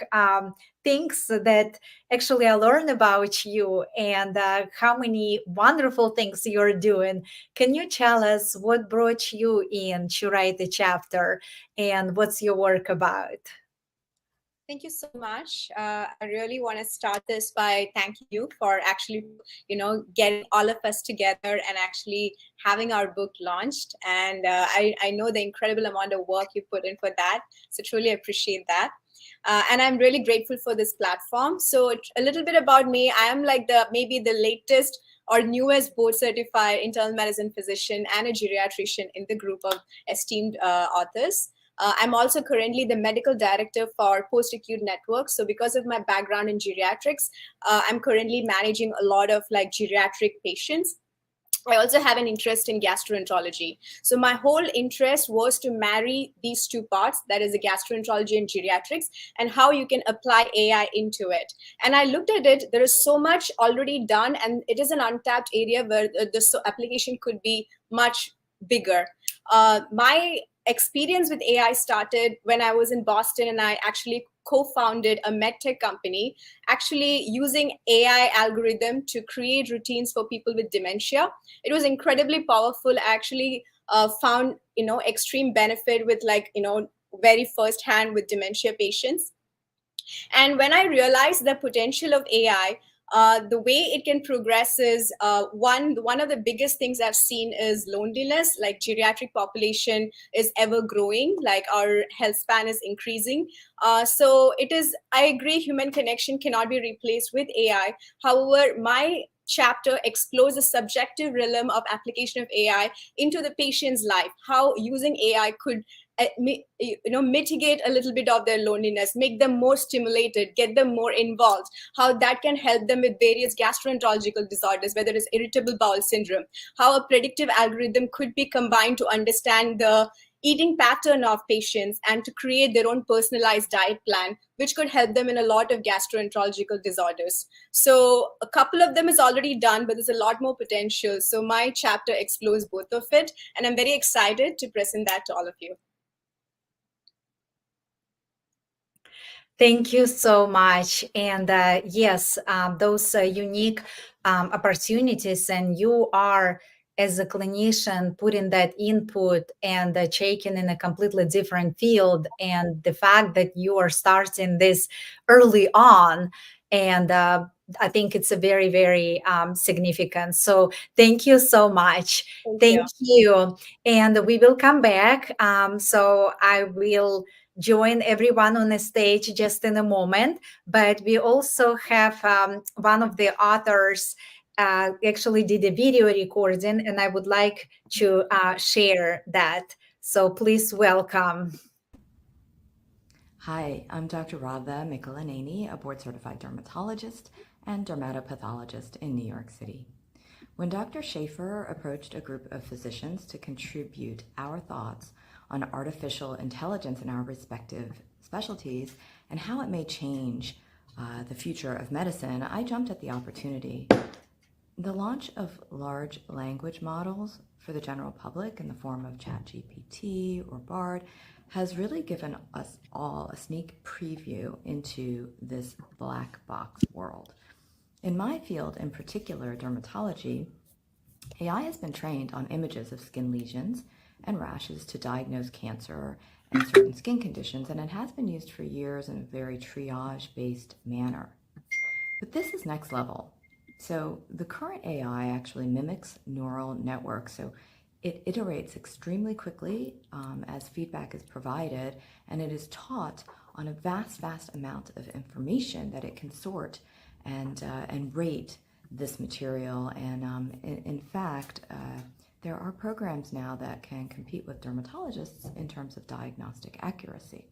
things that actually I learned about you, and how many wonderful things you're doing. Can you tell us what brought you in to write the chapter, and what's your work about? Thank you so much. I really want to start this by thanking you for actually, getting all of us together and actually having our book launched. And I know the incredible amount of work you put in for that. So truly appreciate that. And I'm really grateful for this platform. So a little bit about me. I am like maybe the latest or newest board certified internal medicine physician and a geriatrician in the group of esteemed authors. I'm also currently the medical director for post-acute network. So because of my background in geriatrics, I'm currently managing a lot of like geriatric patients. I also have an interest in gastroenterology. So my whole interest was to marry these two parts, that is the gastroenterology and geriatrics, and how you can apply AI into it. And I looked at it, there is so much already done, and it is an untapped area where the application could be much bigger. My experience with AI started when I was in Boston, and I actually co-founded a medtech company, actually using AI algorithm to create routines for people with dementia. It was incredibly powerful. I actually found, extreme benefit with very firsthand with dementia patients. And when I realized the potential of AI, the way it can progress is one of the biggest things I've seen is loneliness. Like geriatric population is ever growing, like our health span is increasing. So I agree, human connection cannot be replaced with AI. However, my chapter explores the subjective realm of application of AI into the patient's life, how using AI could mitigate a little bit of their loneliness, make them more stimulated, get them more involved, how that can help them with various gastroenterological disorders, whether it's irritable bowel syndrome, how a predictive algorithm could be combined to understand the eating pattern of patients and to create their own personalized diet plan, which could help them in a lot of gastroenterological disorders. So a couple of them is already done, but there's a lot more potential. So my chapter explores both of it, and I'm very excited to present that to all of you. Thank you so much. And yes, those unique opportunities, and you are, as a clinician, putting that input and taking in a completely different field. And the fact that you are starting this early on, and I think it's a very, very significant. So thank you so much. Thank you. And we will come back. So I will join everyone on the stage just in a moment, but we also have one of the authors actually did a video recording, and I would like to share that. So please welcome. Hi, I'm Dr. Radha Mikulaneni, a board-certified dermatologist and dermatopathologist in New York City. When Dr. Schaefer approached a group of physicians to contribute our thoughts on artificial intelligence in our respective specialties and how it may change the future of medicine, I jumped at the opportunity. The launch of large language models for the general public in the form of ChatGPT or Bard has really given us all a sneak preview into this black box world. In my field, in particular dermatology, AI has been trained on images of skin lesions and rashes to diagnose cancer and certain skin conditions, and it has been used for years in a very triage-based manner. But this is next level. So the current AI actually mimics neural networks. So it iterates extremely quickly as feedback is provided, and it is taught on a vast amount of information that it can sort and rate this material. And in fact, there are programs now that can compete with dermatologists in terms of diagnostic accuracy.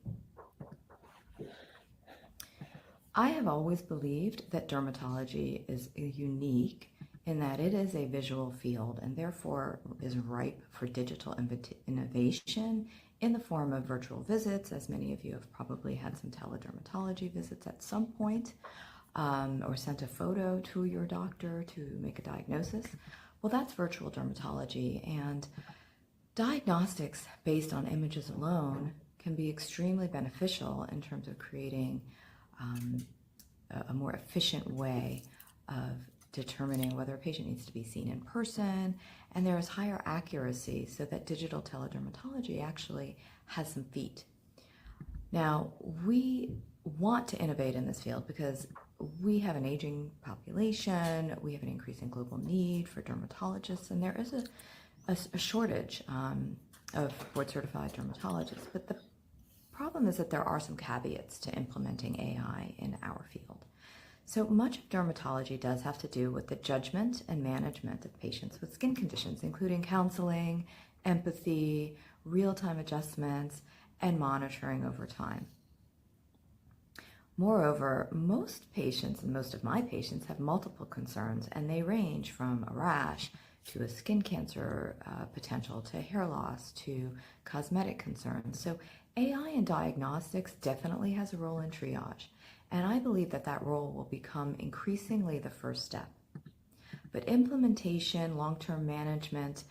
I have always believed that dermatology is unique in that it is a visual field and therefore is ripe for digital innovation in the form of virtual visits, as many of you have probably had some teledermatology visits at some point, or sent a photo to your doctor to make a diagnosis. Well, that's virtual dermatology, and diagnostics based on images alone can be extremely beneficial in terms of creating a more efficient way of determining whether a patient needs to be seen in person, and there is higher accuracy so that digital teledermatology actually has some feet. Now, we want to innovate in this field because we have an aging population, we have an increasing global need for dermatologists, and there is a shortage of board-certified dermatologists. But the problem is that there are some caveats to implementing AI in our field. So much of dermatology does have to do with the judgment and management of patients with skin conditions, including counseling, empathy, real-time adjustments, and monitoring over time. Moreover, most patients, and most of my patients, have multiple concerns, and they range from a rash to a skin cancer potential to hair loss to cosmetic concerns. So AI in diagnostics definitely has a role in triage, and I believe that that role will become increasingly the first step. But implementation, long-term management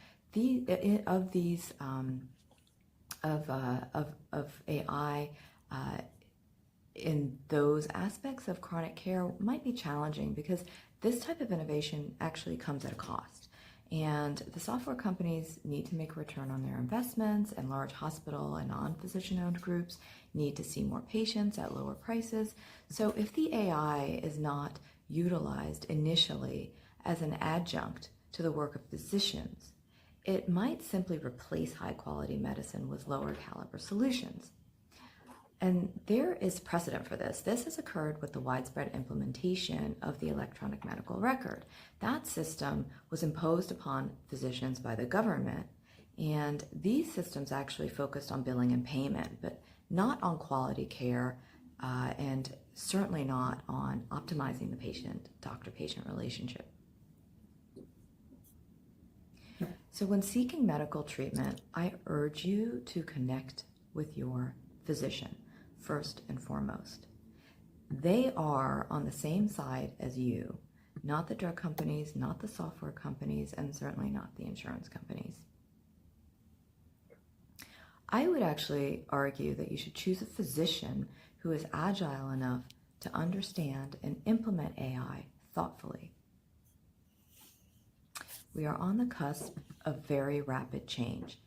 of AI in those aspects of chronic care might be challenging because this type of innovation actually comes at a cost. And the software companies need to make a return on their investments, and large hospital and non-physician-owned groups need to see more patients at lower prices. So if the AI is not utilized initially as an adjunct to the work of physicians, it might simply replace high-quality medicine with lower-caliber solutions. And there is precedent for this. This has occurred with the widespread implementation of the electronic medical record. That system was imposed upon physicians by the government, and these systems actually focused on billing and payment, but not on quality care, and certainly not on optimizing the doctor-patient relationship. So when seeking medical treatment, I urge you to connect with your physician first and foremost. They are on the same side as you, not the drug companies, not the software companies, and certainly not the insurance companies. I would actually argue that you should choose a physician who is agile enough to understand and implement AI thoughtfully. We are on the cusp of very rapid change.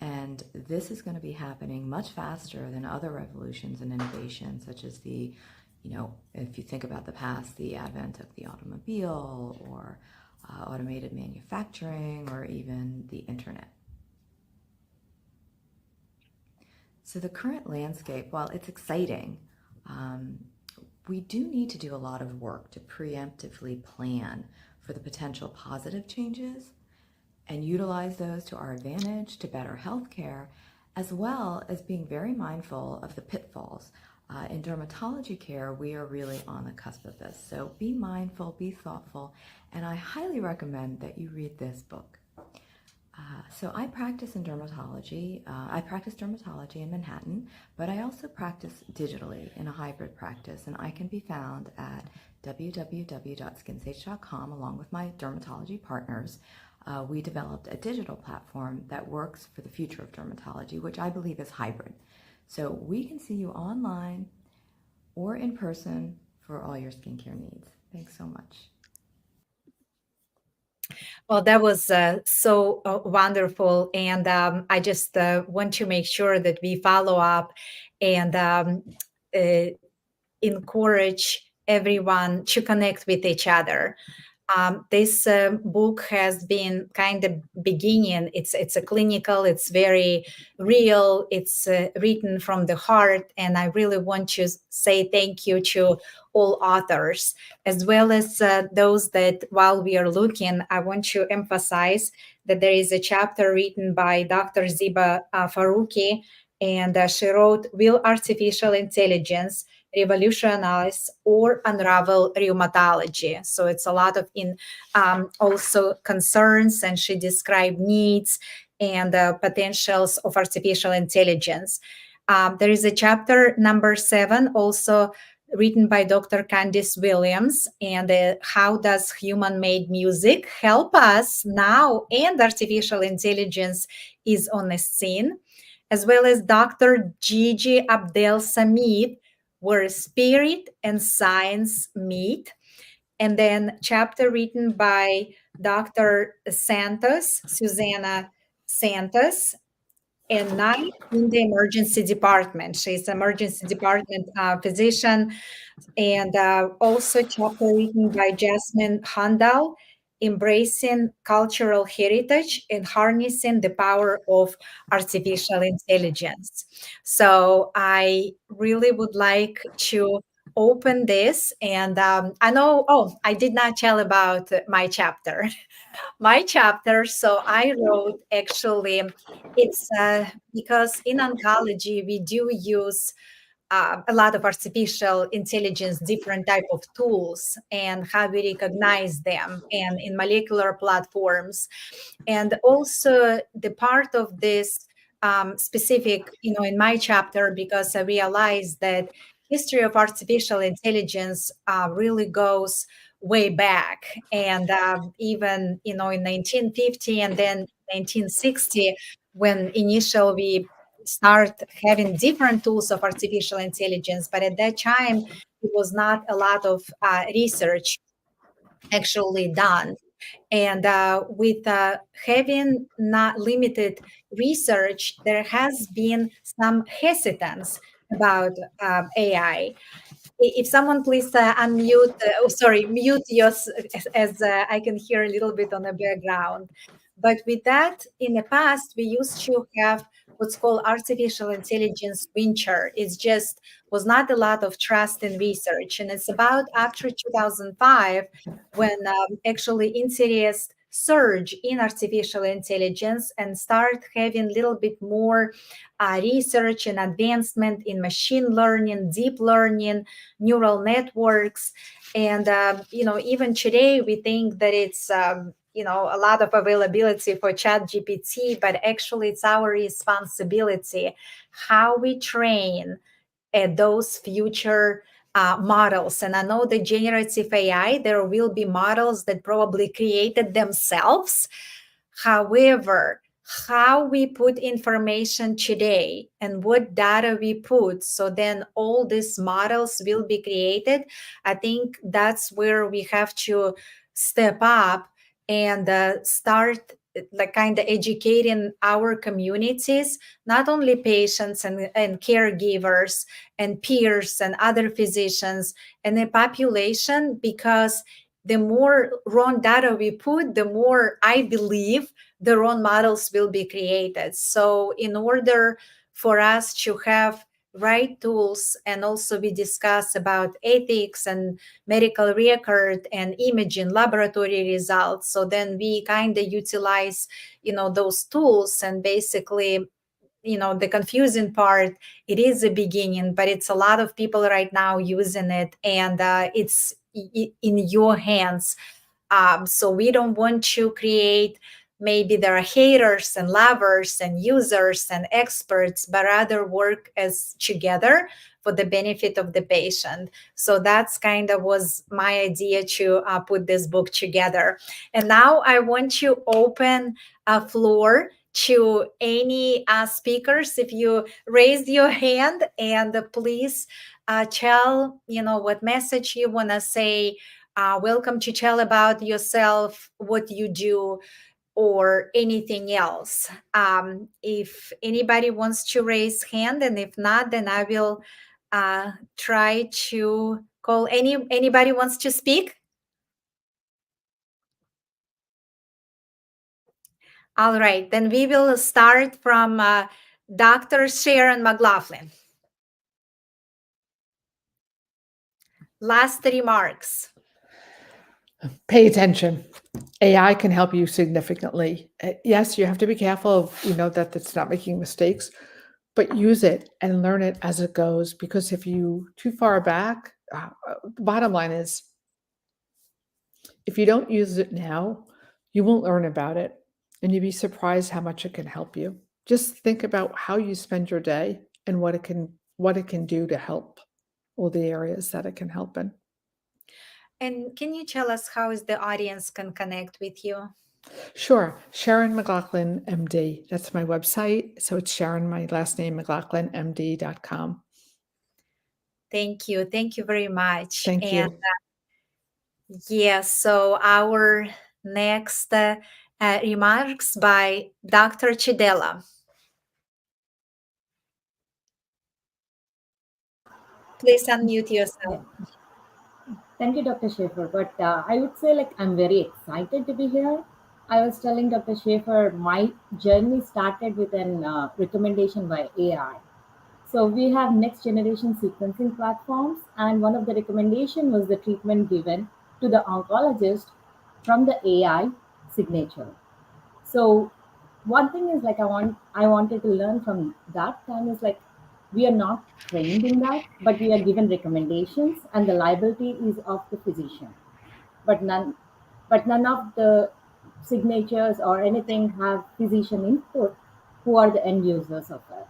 And this is going to be happening much faster than other revolutions and innovations, such as if you think about the past, the advent of the automobile or automated manufacturing or even the internet. So the current landscape, while it's exciting, we do need to do a lot of work to preemptively plan for the potential positive changes and utilize those to our advantage to better healthcare, as well as being very mindful of the pitfalls. In dermatology care, we are really on the cusp of this. So be mindful, be thoughtful, and I highly recommend that you read this book. So I practice in dermatology. I practice dermatology in Manhattan, but I also practice digitally in a hybrid practice, and I can be found at www.skinsage.com along with my dermatology partners. We developed a digital platform that works for the future of dermatology, which I believe is hybrid. So we can see you online or in person for all your skincare needs. Thanks so much. Well, that was so wonderful. And I just want to make sure that we follow up and encourage everyone to connect with each other. This book has been kind of beginning. It's a clinical, it's very real, it's written from the heart. And I really want to say thank you to all authors, as well as those that while we are looking, I want to emphasize that there is a chapter written by Dr. Ziba Faruqi, and she wrote, "Will Artificial Intelligence revolutionize or unravel rheumatology. So it's a lot of also concerns, and she described needs and potentials of artificial intelligence. There is a chapter number 7 also written by Dr. Candice Williams, and how does human-made music help us now, and artificial intelligence is on the scene, as well as Dr. Gigi Abdel Samid, where spirit and science meet. And then chapter written by Dr. Santos, Susanna Santos, and night in the emergency department. She's an emergency department physician. And also chapter written by Jasmine Handal, Embracing Cultural Heritage and Harnessing the Power of Artificial Intelligence. So I really would like to open this. And I know, I did not tell about my chapter. My chapter, so I wrote, actually, it's because in oncology we do use a lot of artificial intelligence, different type of tools, and how we recognize them, and in molecular platforms. And also the part of this specific, in my chapter, because I realized that history of artificial intelligence really goes way back, and even in 1950 and then 1960, when initially we start having different tools of artificial intelligence, but at that time it was not a lot of research actually done. And with having not limited research, there has been some hesitance about AI. If someone please unmute, mute yours, as I can hear a little bit on the background. But with that, in the past, we used to have what's called artificial intelligence venture. It's just was not a lot of trust in research. And it's about after 2005 when actually interest surge in artificial intelligence and start having a little bit more research and advancement in machine learning, deep learning, neural networks. And, even today we think that it's, a lot of availability for ChatGPT, but actually it's our responsibility how we train those future models. And I know the generative AI, there will be models that probably created themselves. However, how we put information today and what data we put, so then all these models will be created, I think that's where we have to step up and start like kind of educating our communities, not only patients and caregivers and peers and other physicians and the population, because the more wrong data we put, the more I believe the wrong models will be created. So in order for us to have right tools, and also we discuss about ethics and medical record and imaging laboratory results, so then we kind of utilize those tools. And basically the confusing part, it is a beginning, but it's a lot of people right now using it, and it's in your hands. So we don't want to create, maybe there are haters and lovers and users and experts, but rather work as together for the benefit of the patient. So that's kind of was my idea to put this book together. And now I want to open a floor to any speakers. If you raise your hand, and please tell what message you want to say. Welcome to tell about yourself, what you do, or anything else. If anybody wants to raise hand, and if not, then I will try to call anybody wants to speak. All right, then we will start from Dr. Sharon McLaughlin. Last remarks. Pay attention. AI can help you significantly. Yes, you have to be careful of, that it's not making mistakes, but use it and learn it as it goes, because if you too far back, the bottom line is, if you don't use it now, you won't learn about it, and you'd be surprised how much it can help you. Just think about how you spend your day and what it can do to help all the areas that it can help in. And can you tell us how is the audience can connect with you? Sure. Sharon McLaughlin, MD. That's my website. So it's Sharon, my last name, McLaughlinMD.com. Thank you. Thank you very much. Thank And you. yes, so our next remarks by Dr. Chidela. Please unmute yourself. Thank you, Dr. Schaefer. But I would say, like, I'm very excited to be here. I was telling Dr. Schaefer, my journey started with an recommendation by AI. So we have next generation sequencing platforms, and one of the recommendation was the treatment given to the oncologist from the AI signature. So one thing is, like, I wanted to learn from that time is, like, we are not trained in that, but we are given recommendations, and the liability is of the physician. But none of the signatures or anything have physician input, who are the end users of it.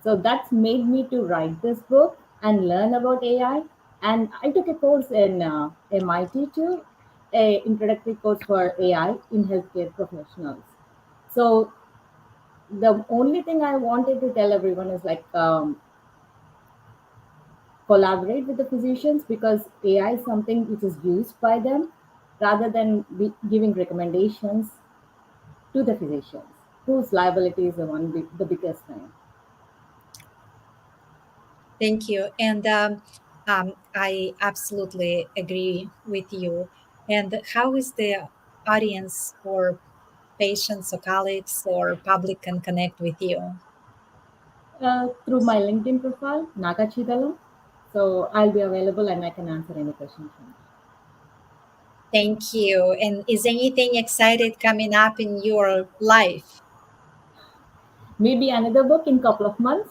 So that's made me to write this book and learn about AI. And I took a course in MIT too, a introductory course for AI in healthcare professionals. So the only thing I wanted to tell everyone is, like, collaborate with the physicians, because AI is something which is used by them, rather than giving recommendations to the physicians, whose liability is the biggest thing. Thank you. And I absolutely agree with you. And how is the audience or patients or colleagues or public can connect with you? Through my LinkedIn profile, Naga Chidala. So I'll be available and I can answer any questions. Thank you. And is anything excited coming up in your life? Maybe another book in couple of months.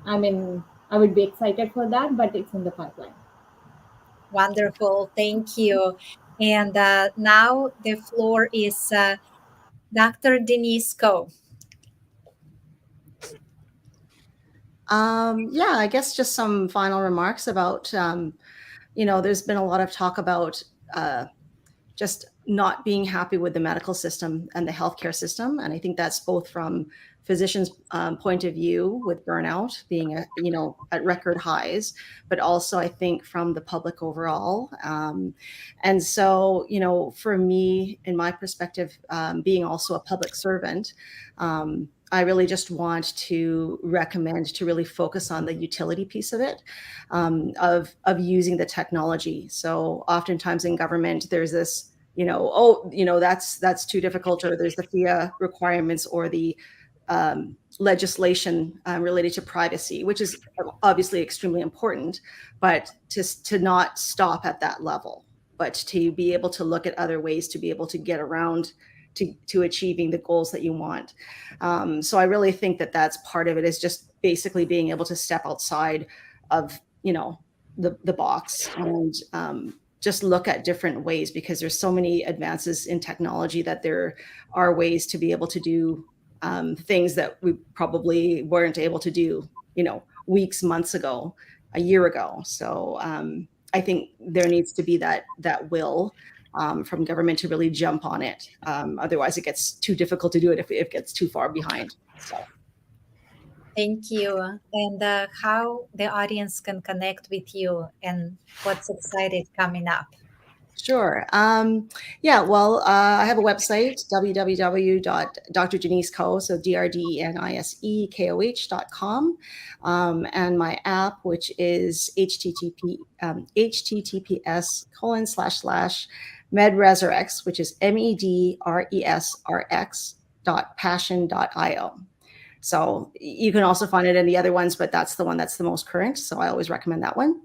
I mean, I would be excited for that, but it's in the pipeline. Wonderful. Thank you. And now the floor is Dr. Denise Koh. Yeah, I guess just some final remarks about, there's been a lot of talk about just not being happy with the medical system and the healthcare system. And I think that's both from physicians' point of view, with burnout being, at record highs, but also I think from the public overall. And so, for me, in my perspective, being also a public servant, I really just want to recommend to really focus on the utility piece of it, of using the technology. So oftentimes in government, there's this, that's too difficult, or there's the FIA requirements, or the legislation related to privacy, which is obviously extremely important, but to not stop at that level, but to be able to look at other ways to be able to get around to achieving the goals that you want. So I really think that that's part of it, is just basically being able to step outside of, the box, and just look at different ways, because there's so many advances in technology that there are ways to be able to do things that we probably weren't able to do, weeks, months ago, a year ago. So I think there needs to be that will from government to really jump on it. Otherwise, it gets too difficult to do it if it gets too far behind. So. Thank you. And how the audience can connect with you and what's excited coming up? Sure. Yeah, well, I have a website, www.drDeniseKoh, so DRDENISEKOH.com, and my app, which is https://medresrx, which is medresrx.passion.io. So you can also find it in the other ones, but that's the one that's the most current. So I always recommend that one.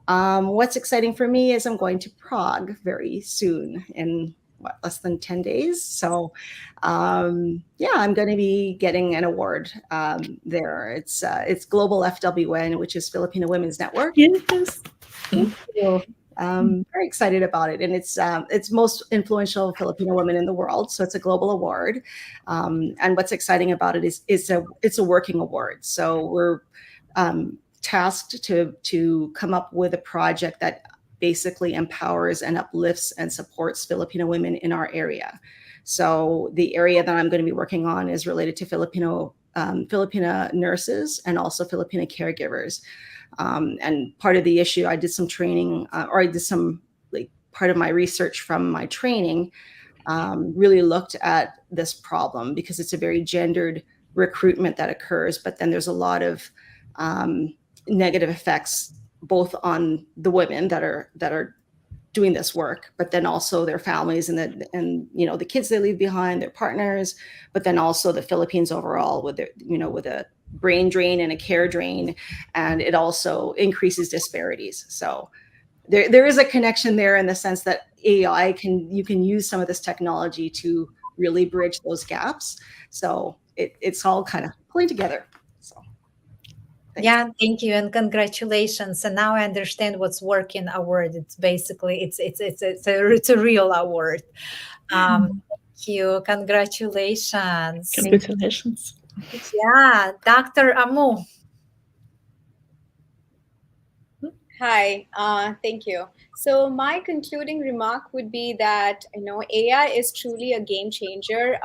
What's exciting for me is I'm going to Prague very soon, in less than 10 days. So yeah, I'm going to be getting an award there. It's Global FWN, which is Filipino Women's Network. Yes. Thank you. Very excited about it, and it's most influential Filipino women in the world, so it's a global award. And what's exciting about it is it's a working award. So we're tasked to come up with a project that basically empowers and uplifts and supports Filipino women in our area. So the area that I'm going to be working on is related to Filipino nurses and also Filipino caregivers. And part of the issue, I did some training, or I did some part of my research from my training, really looked at this problem because it's a very gendered recruitment that occurs, but then there's a lot of negative effects both on the women that are doing this work, but then also their families and the kids they leave behind, their partners, but then also the Philippines overall with with a brain drain and a care drain, and it also increases disparities. So there is a connection there in the sense that you can use some of this technology to really bridge those gaps. So it's all kind of pulling together. So thanks. Yeah, thank you and congratulations. And now I understand what's working award. It's basically it's a real award. Thank you. Congratulations. Congratulations. Yeah, Dr. Amu. Hi, thank you. So my concluding remark would be that AI is truly a game changer.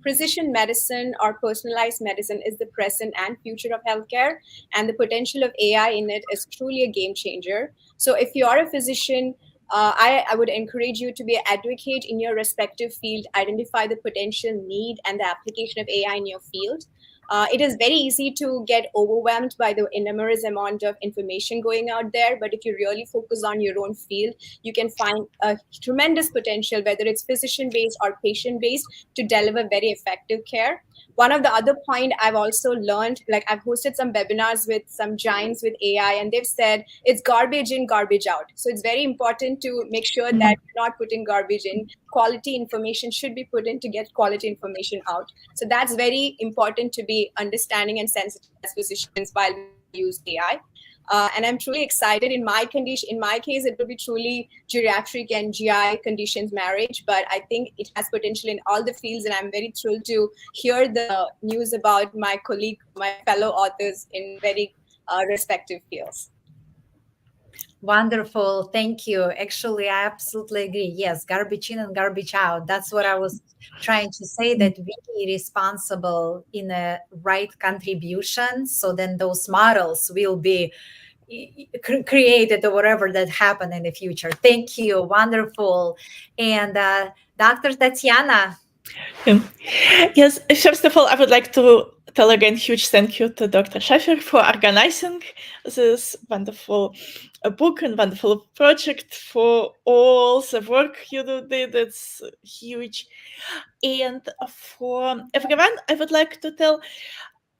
Precision medicine or personalized medicine is the present and future of healthcare, and the potential of AI in it is truly a game changer. So if you are a physician, I would encourage you to be an advocate in your respective field, identify the potential need and the application of AI in your field. It is very easy to get overwhelmed by the enormous amount of information going out there. But if you really focus on your own field, you can find a tremendous potential, whether it's physician-based or patient-based, to deliver very effective care. One of the other point I've also learned, like I've hosted some webinars with some giants with AI, and they've said it's garbage in, garbage out. So it's very important to make sure that you're not putting garbage in. Quality information should be put in to get quality information out. So that's very important to be understanding and sensitive as physicians while we use AI. And I'm truly excited. In my case, it will be truly geriatric and GI conditions marriage, but I think it has potential in all the fields, and I'm very thrilled to hear the news about my fellow authors in very respective fields. Wonderful. Thank you. Actually, I absolutely agree. Yes, garbage in and garbage out. That's what I was trying to say, that we be responsible in a right contribution. So then those models will be created or whatever that happen in the future. Thank you. Wonderful. And Dr. Tatiana. Yes, first of all, I would like to tell again huge thank you to Dr. Schaffer for organizing this wonderful book and wonderful project, for all the work you did. It's huge. And for everyone, I would like to tell,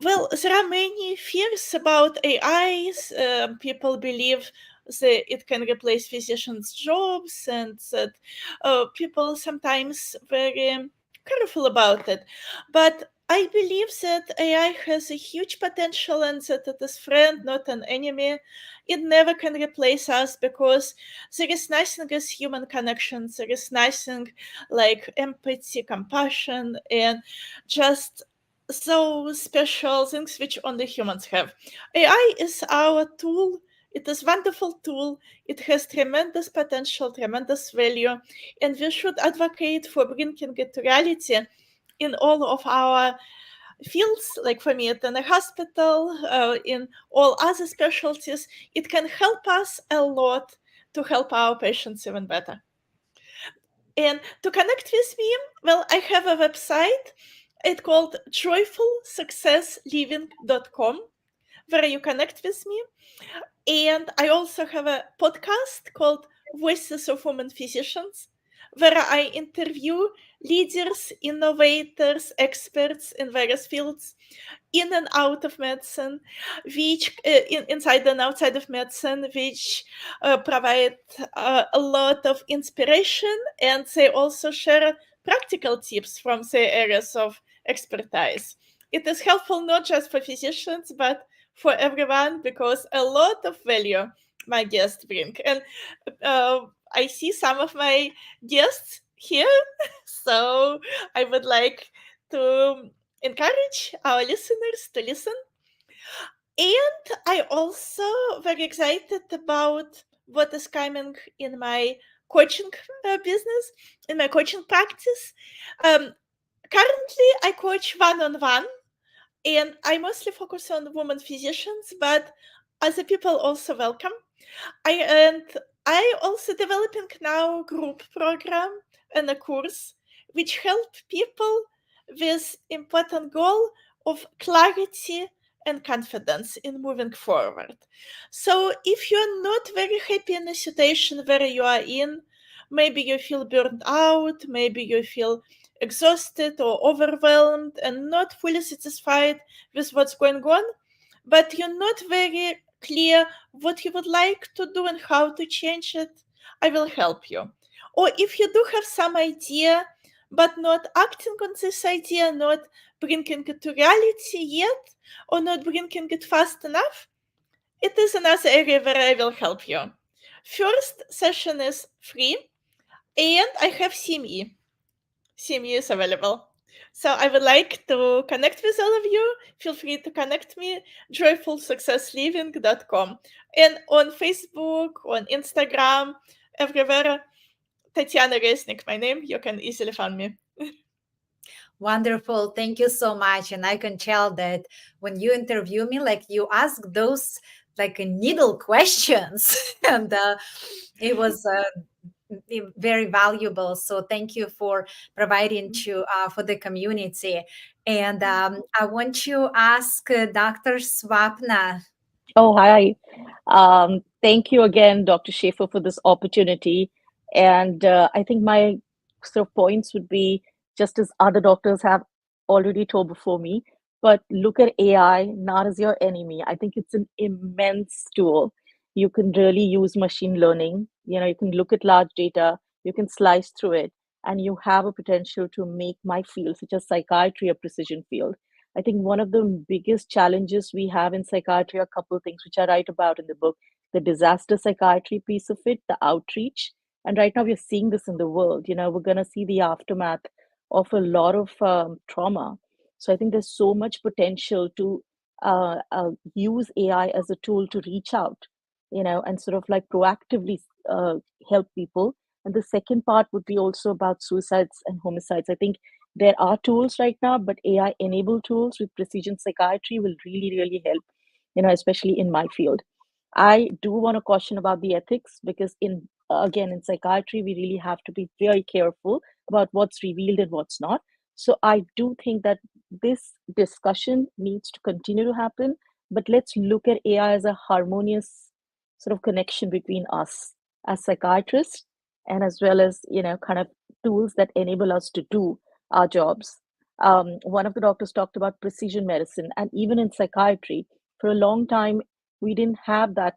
well, there are many fears about AIs. People believe that it can replace physicians' jobs, and that people sometimes very careful about it. But I believe that AI has a huge potential and that it is friend, not an enemy. It never can replace us, because there is nothing as human connection. There is nothing like empathy, compassion, and just those special things which only humans have. AI is our tool. It is a wonderful tool. It has tremendous potential, tremendous value, and we should advocate for bringing it to reality in all of our fields. Like for me, in a hospital, in all other specialties, it can help us a lot to help our patients even better. And to connect with me, well, I have a website. It's called joyfulsuccessliving.com, where you connect with me. And I also have a podcast called Voices of Women Physicians, where I interview leaders, innovators, experts in various fields in and out of medicine, which inside and outside of medicine, which provide a lot of inspiration, and they also share practical tips from their areas of expertise. It is helpful not just for physicians, but for everyone, because a lot of value my guests bring. And I see some of my guests here, so I would like to encourage our listeners to listen. And I also very excited about what is coming in my coaching business, in my coaching practice. Currently, I coach one-on-one, and I mostly focus on women physicians, but other people also welcome. I also developing now group program and a course which help people with important goal of clarity and confidence in moving forward. So if you're not very happy in a situation where you are in, maybe you feel burned out, maybe you feel exhausted or overwhelmed and not fully satisfied with what's going on, but you're not very clear what you would like to do and how to change it, I will help you. Or if you do have some idea, but not acting on this idea, not bringing it to reality yet, or not bringing it fast enough, it is another area where I will help you. First session is free, and I have CME. CME is available. So I would like to connect with all of you. Feel free to connect me, joyfulsuccessliving.com. And on Facebook, on Instagram, everywhere, Tatiana Resnik, my name, you can easily find me. Wonderful. Thank you so much. And I can tell that when you interview me, like you ask those like needle questions, and it was very valuable. So thank you for providing to for the community. And I want to ask Dr. Swapna. Oh, hi. Thank you again, Dr. Schaefer, for this opportunity. And I think my sort of points would be just as other doctors have already told before me, but look at AI not as your enemy. I think it's an immense tool. You can really use machine learning. You can look at large data, you can slice through it, and you have a potential to make my field, such as psychiatry, a precision field. I think one of the biggest challenges we have in psychiatry are a couple of things which I write about in the book: the disaster psychiatry piece of it, the outreach. And right now we're seeing this in the world. We're going to see the aftermath of a lot of trauma. So I think there's so much potential to use AI as a tool to reach out, and sort of like proactively help people. And the second part would be also about suicides and homicides. I think there are tools right now, but AI-enabled tools with precision psychiatry will really, really help, especially in my field. I do want to caution about the ethics, because in psychiatry, we really have to be very careful about what's revealed and what's not. So I do think that this discussion needs to continue to happen, but let's look at AI as a harmonious sort of connection between us as psychiatrists, and as well as, kind of tools that enable us to do our jobs. One of the doctors talked about precision medicine, and even in psychiatry, for a long time, we didn't have that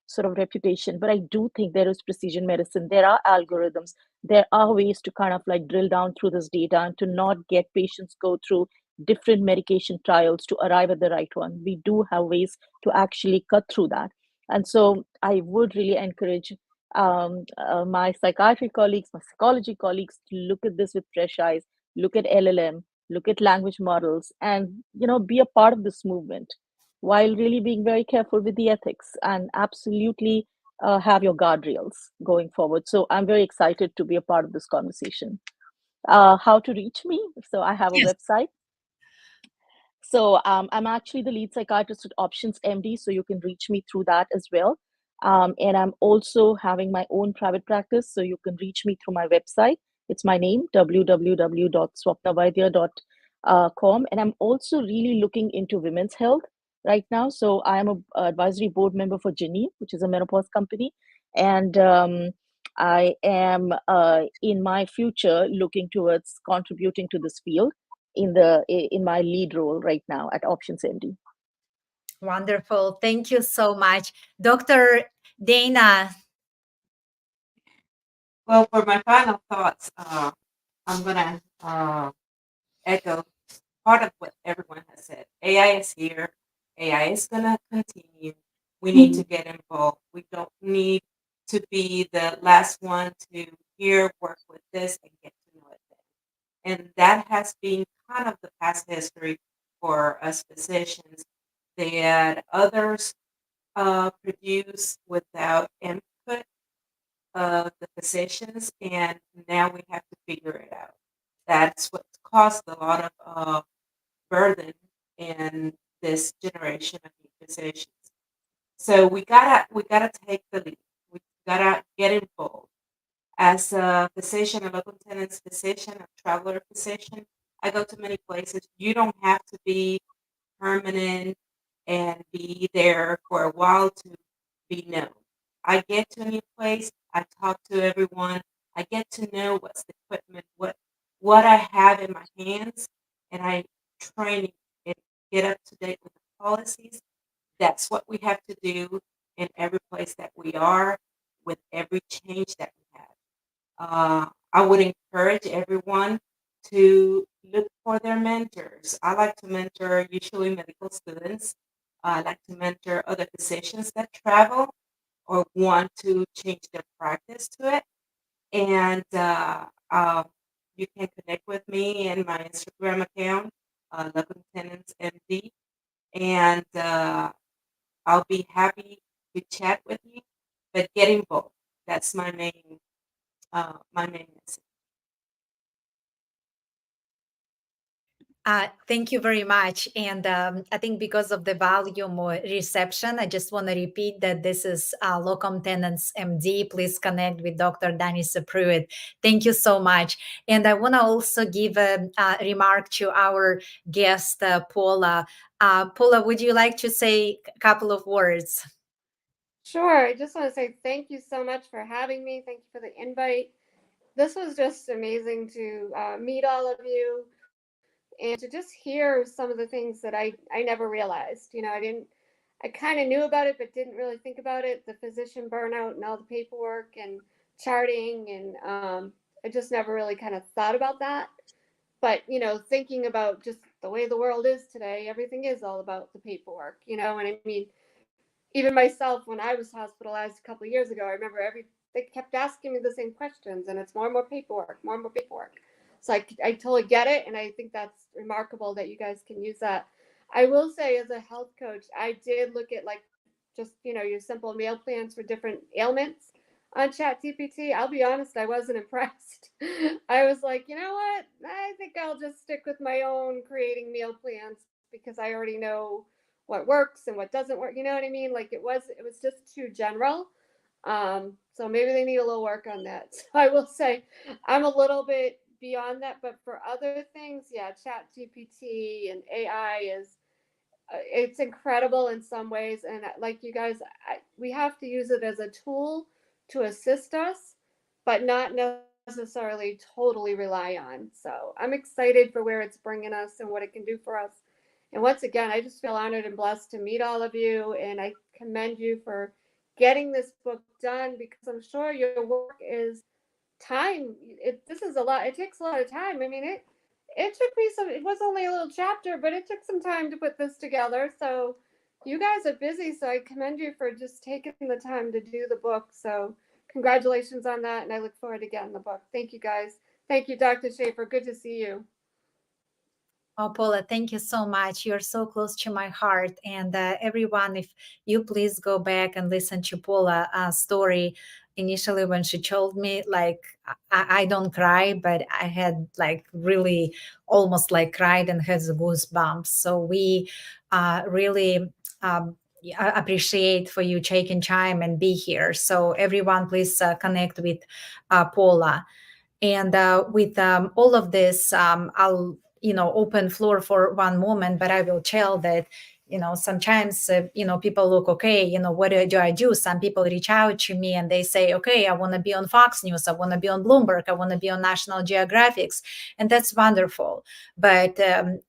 sort of reputation. But I do think there is precision medicine. There are algorithms. There are ways to kind of like drill down through this data and to not get patients go through different medication trials to arrive at the right one. We do have ways to actually cut through that. And so I would really encourage my psychiatry colleagues, my psychology colleagues, to look at this with fresh eyes, look at LLM, look at language models, and be a part of this movement, while really being very careful with the ethics, and absolutely have your guardrails going forward. So I'm very excited to be a part of this conversation. How to reach me? So I have a website. So I'm actually the lead psychiatrist at Options MD, so you can reach me through that as well. And I'm also having my own private practice, so you can reach me through my website. It's my name, www.swapnavaidya.com. And I'm also really looking into women's health right now. So I am an advisory board member for Genie, which is a menopause company. And I am in my future looking towards contributing to this field in my lead role right now at Options MD. Wonderful. Thank you so much. Dr. Dana. Well, for my final thoughts, I'm going to echo part of what everyone has said. AI is here. AI is going to continue. We need to get involved. We don't need to be the last one to hear, work with this, and get to know it. And that has been kind of the past history for us physicians that others produce without input of the physicians, and now we have to figure it out. That's what's caused a lot of burden in this generation of new physicians. So we gotta take the lead. We gotta get involved. As a physician, a local tenants physician, a traveler physician, I go to many places. You don't have to be permanent and be there for a while to be known. I get to a new place, I talk to everyone, I get to know what's the equipment, what I have in my hands, and I train and get up to date with the policies. That's what we have to do in every place that we are with every change that we have. I would encourage everyone to look for their mentors. I like to mentor usually medical students. I like to mentor other physicians that travel or want to change their practice to it. And you can connect with me in my Instagram account, Local Tenants MD, and I'll be happy to chat with you. But get involved. That's my main message. Thank you very much. And I think because of the volume or reception, I just want to repeat that this is Locum Tenens MD. Please connect with Dr. Danica Pruett. Thank you so much. And I want to also give a remark to our guest, Paula. Paula, would you like to say a couple of words? Sure. I just want to say thank you so much for having me. Thank you for the invite. This was just amazing to meet all of you and to just hear some of the things that I never realized. I kind of knew about it, but didn't really think about it. The physician burnout and all the paperwork and charting. And I just never really kind of thought about that. But, thinking about just the way the world is today, everything is all about the paperwork, and I mean, even myself, when I was hospitalized a couple of years ago, I remember they kept asking me the same questions, and it's more and more paperwork, more and more paperwork. So I totally get it, and I think that's remarkable that you guys can use that. I will say, as a health coach, I did look at just your simple meal plans for different ailments on ChatGPT. I'll be honest, I wasn't impressed. I was like, you know what? I think I'll just stick with my own creating meal plans because I already know what works and what doesn't work. You know what I mean? Like it was just too general. So maybe they need a little work on that. So I will say I'm a little bit beyond that, but for other things, yeah, Chat GPT and AI is it's incredible in some ways. And like you guys, we have to use it as a tool to assist us, but not necessarily totally rely on. So I'm excited for where it's bringing us and what it can do for us. And once again, I just feel honored and blessed to meet all of you. And I commend you for getting this book done because I'm sure your work is time. This is a lot. It takes a lot of time. I mean, it took me it was only a little chapter, but it took some time to put this together. So you guys are busy. So I commend you for just taking the time to do the book. So congratulations on that. And I look forward to getting the book. Thank you guys. Thank you, Dr. Schaefer. Good to see you. Oh, Paula, thank you so much. You're so close to my heart. And everyone, if you please go back and listen to Paula's story. Initially, when she told me, I don't cry, but I had really almost cried and had the goosebumps. So we really appreciate for you taking time and be here. So everyone, please connect with Paula. And with all of this, I'll open floor for one moment, but I will tell that sometimes, people look, okay, what do I do? Some people reach out to me and they say, okay, I want to be on Fox News. I want to be on Bloomberg. I want to be on National Geographic. And that's wonderful. But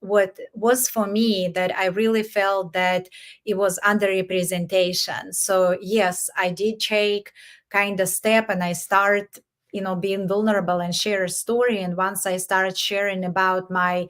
what was for me that I really felt that it was underrepresentation. So yes, I did take kind of step and I start being vulnerable and share a story. And once I started sharing about my,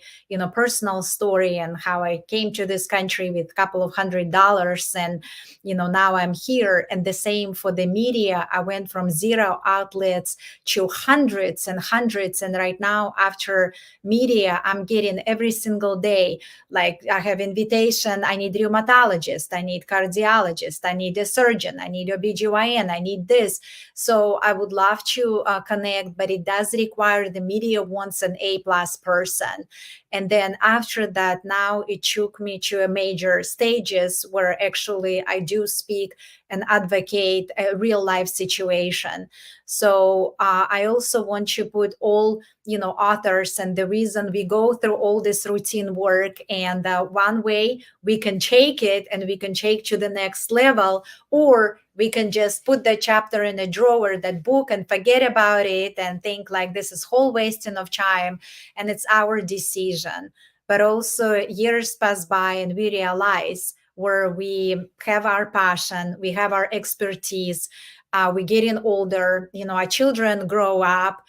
personal story and how I came to this country with a couple of $100 and, now I'm here. And the same for the media. I went from 0 outlets to hundreds and hundreds. And right now, after media, I'm getting every single day, like I have invitation. I need rheumatologist. I need cardiologist. I need a surgeon. I need OBGYN. I need this. So I would love to connect, but it does require the media wants an A+ person. And then after that, now it took me to a major stages where actually I do speak and advocate a real life situation. So I also want to put all, authors and the reason we go through all this routine work, and one way we can take it and we can take to the next level, or we can just put the chapter in a drawer, that book, and forget about it and think like this is whole wasting of time, and it's our decision. But also years pass by and we realize where we have our passion, we have our expertise, we're getting older, our children grow up,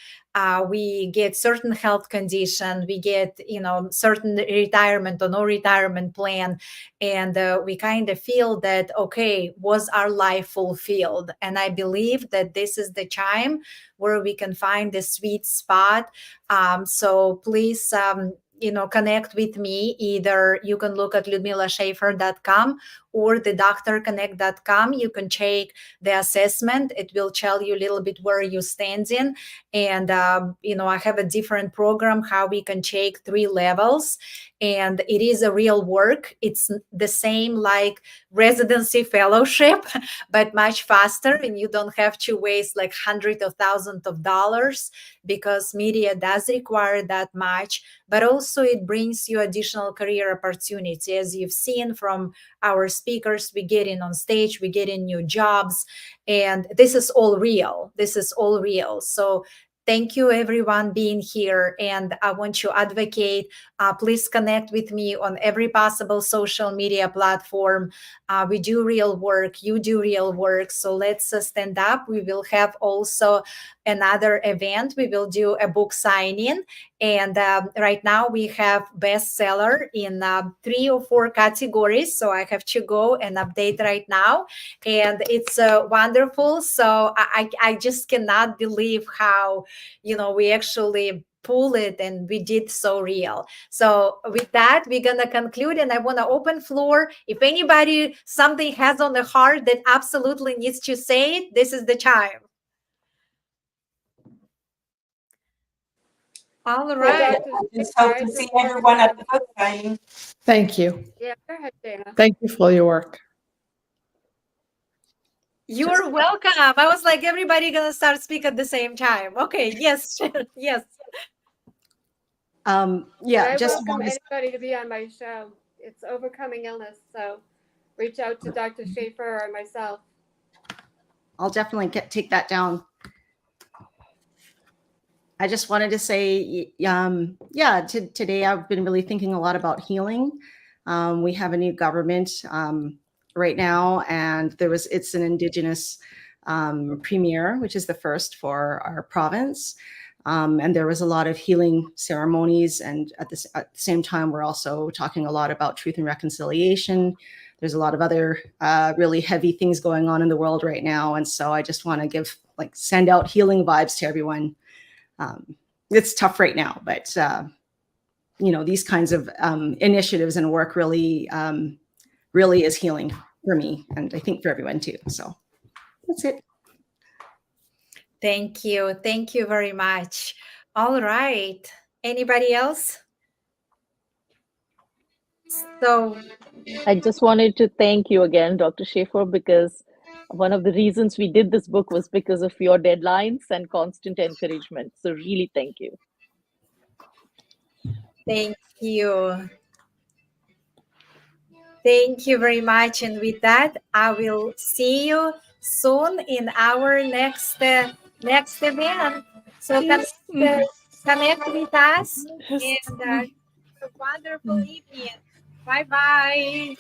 we get certain health condition, we get, certain retirement or no retirement plan. And we kind of feel that, okay, was our life fulfilled? And I believe that this is the time where we can find the sweet spot. So please, connect with me. Either you can look at ludmilaschafer.com or the doctorconnect.com. You can take the assessment. It will tell you a little bit where you stand in. And, I have a different program, how we can take 3 levels. And it is a real work. It's the same like residency fellowship, but much faster. And you don't have to waste like hundreds of thousands of dollars, because media does require that much. But also it brings you additional career opportunity. As you've seen from our speakers, we get in on stage, we get in new jobs, and this is all real. This is all real. So thank you, everyone, being here. And I want to advocate. Please connect with me on every possible social media platform. We do real work. You do real work. So let's stand up. We will have also another event. We will do a book signing. And right now we have bestseller in 3 or 4 categories. So I have to go and update right now. And it's wonderful. So I just cannot believe how, we actually pull it and we did so real. So with that, we're going to conclude, and I want to open floor. If anybody, something has on the heart that absolutely needs to say it, this is the time. All right. I just hope to see everyone at the book signing. Thank you. Yeah, go ahead, Dana. Thank you for your work. You're welcome. I was like, everybody going to start speak at the same time. Okay. Yes. Yes. Yeah, I just welcome anybody to be on my show. It's Overcoming Illness, so reach out to Dr. Schaefer or myself. I'll definitely take that down. I just wanted to say, today I've been really thinking a lot about healing. We have a new government right now, and it's an Indigenous premier, which is the first for our province. And there was a lot of healing ceremonies. And at the same time, we're also talking a lot about truth and reconciliation. There's a lot of other really heavy things going on in the world right now. And so I just want to send out healing vibes to everyone. It's tough right now, but these kinds of initiatives and work really is healing for me, and I think for everyone too. So that's it. Thank you. Thank you very much. All right. Anybody else? So I just wanted to thank you again, Dr. Schaefer, because one of the reasons we did this book was because of your deadlines and constant encouragement. So really, thank you. Thank you. Thank you very much. And with that, I will see you soon in our next event. So Yes. connect with us, Yes. and have a wonderful evening. Bye bye.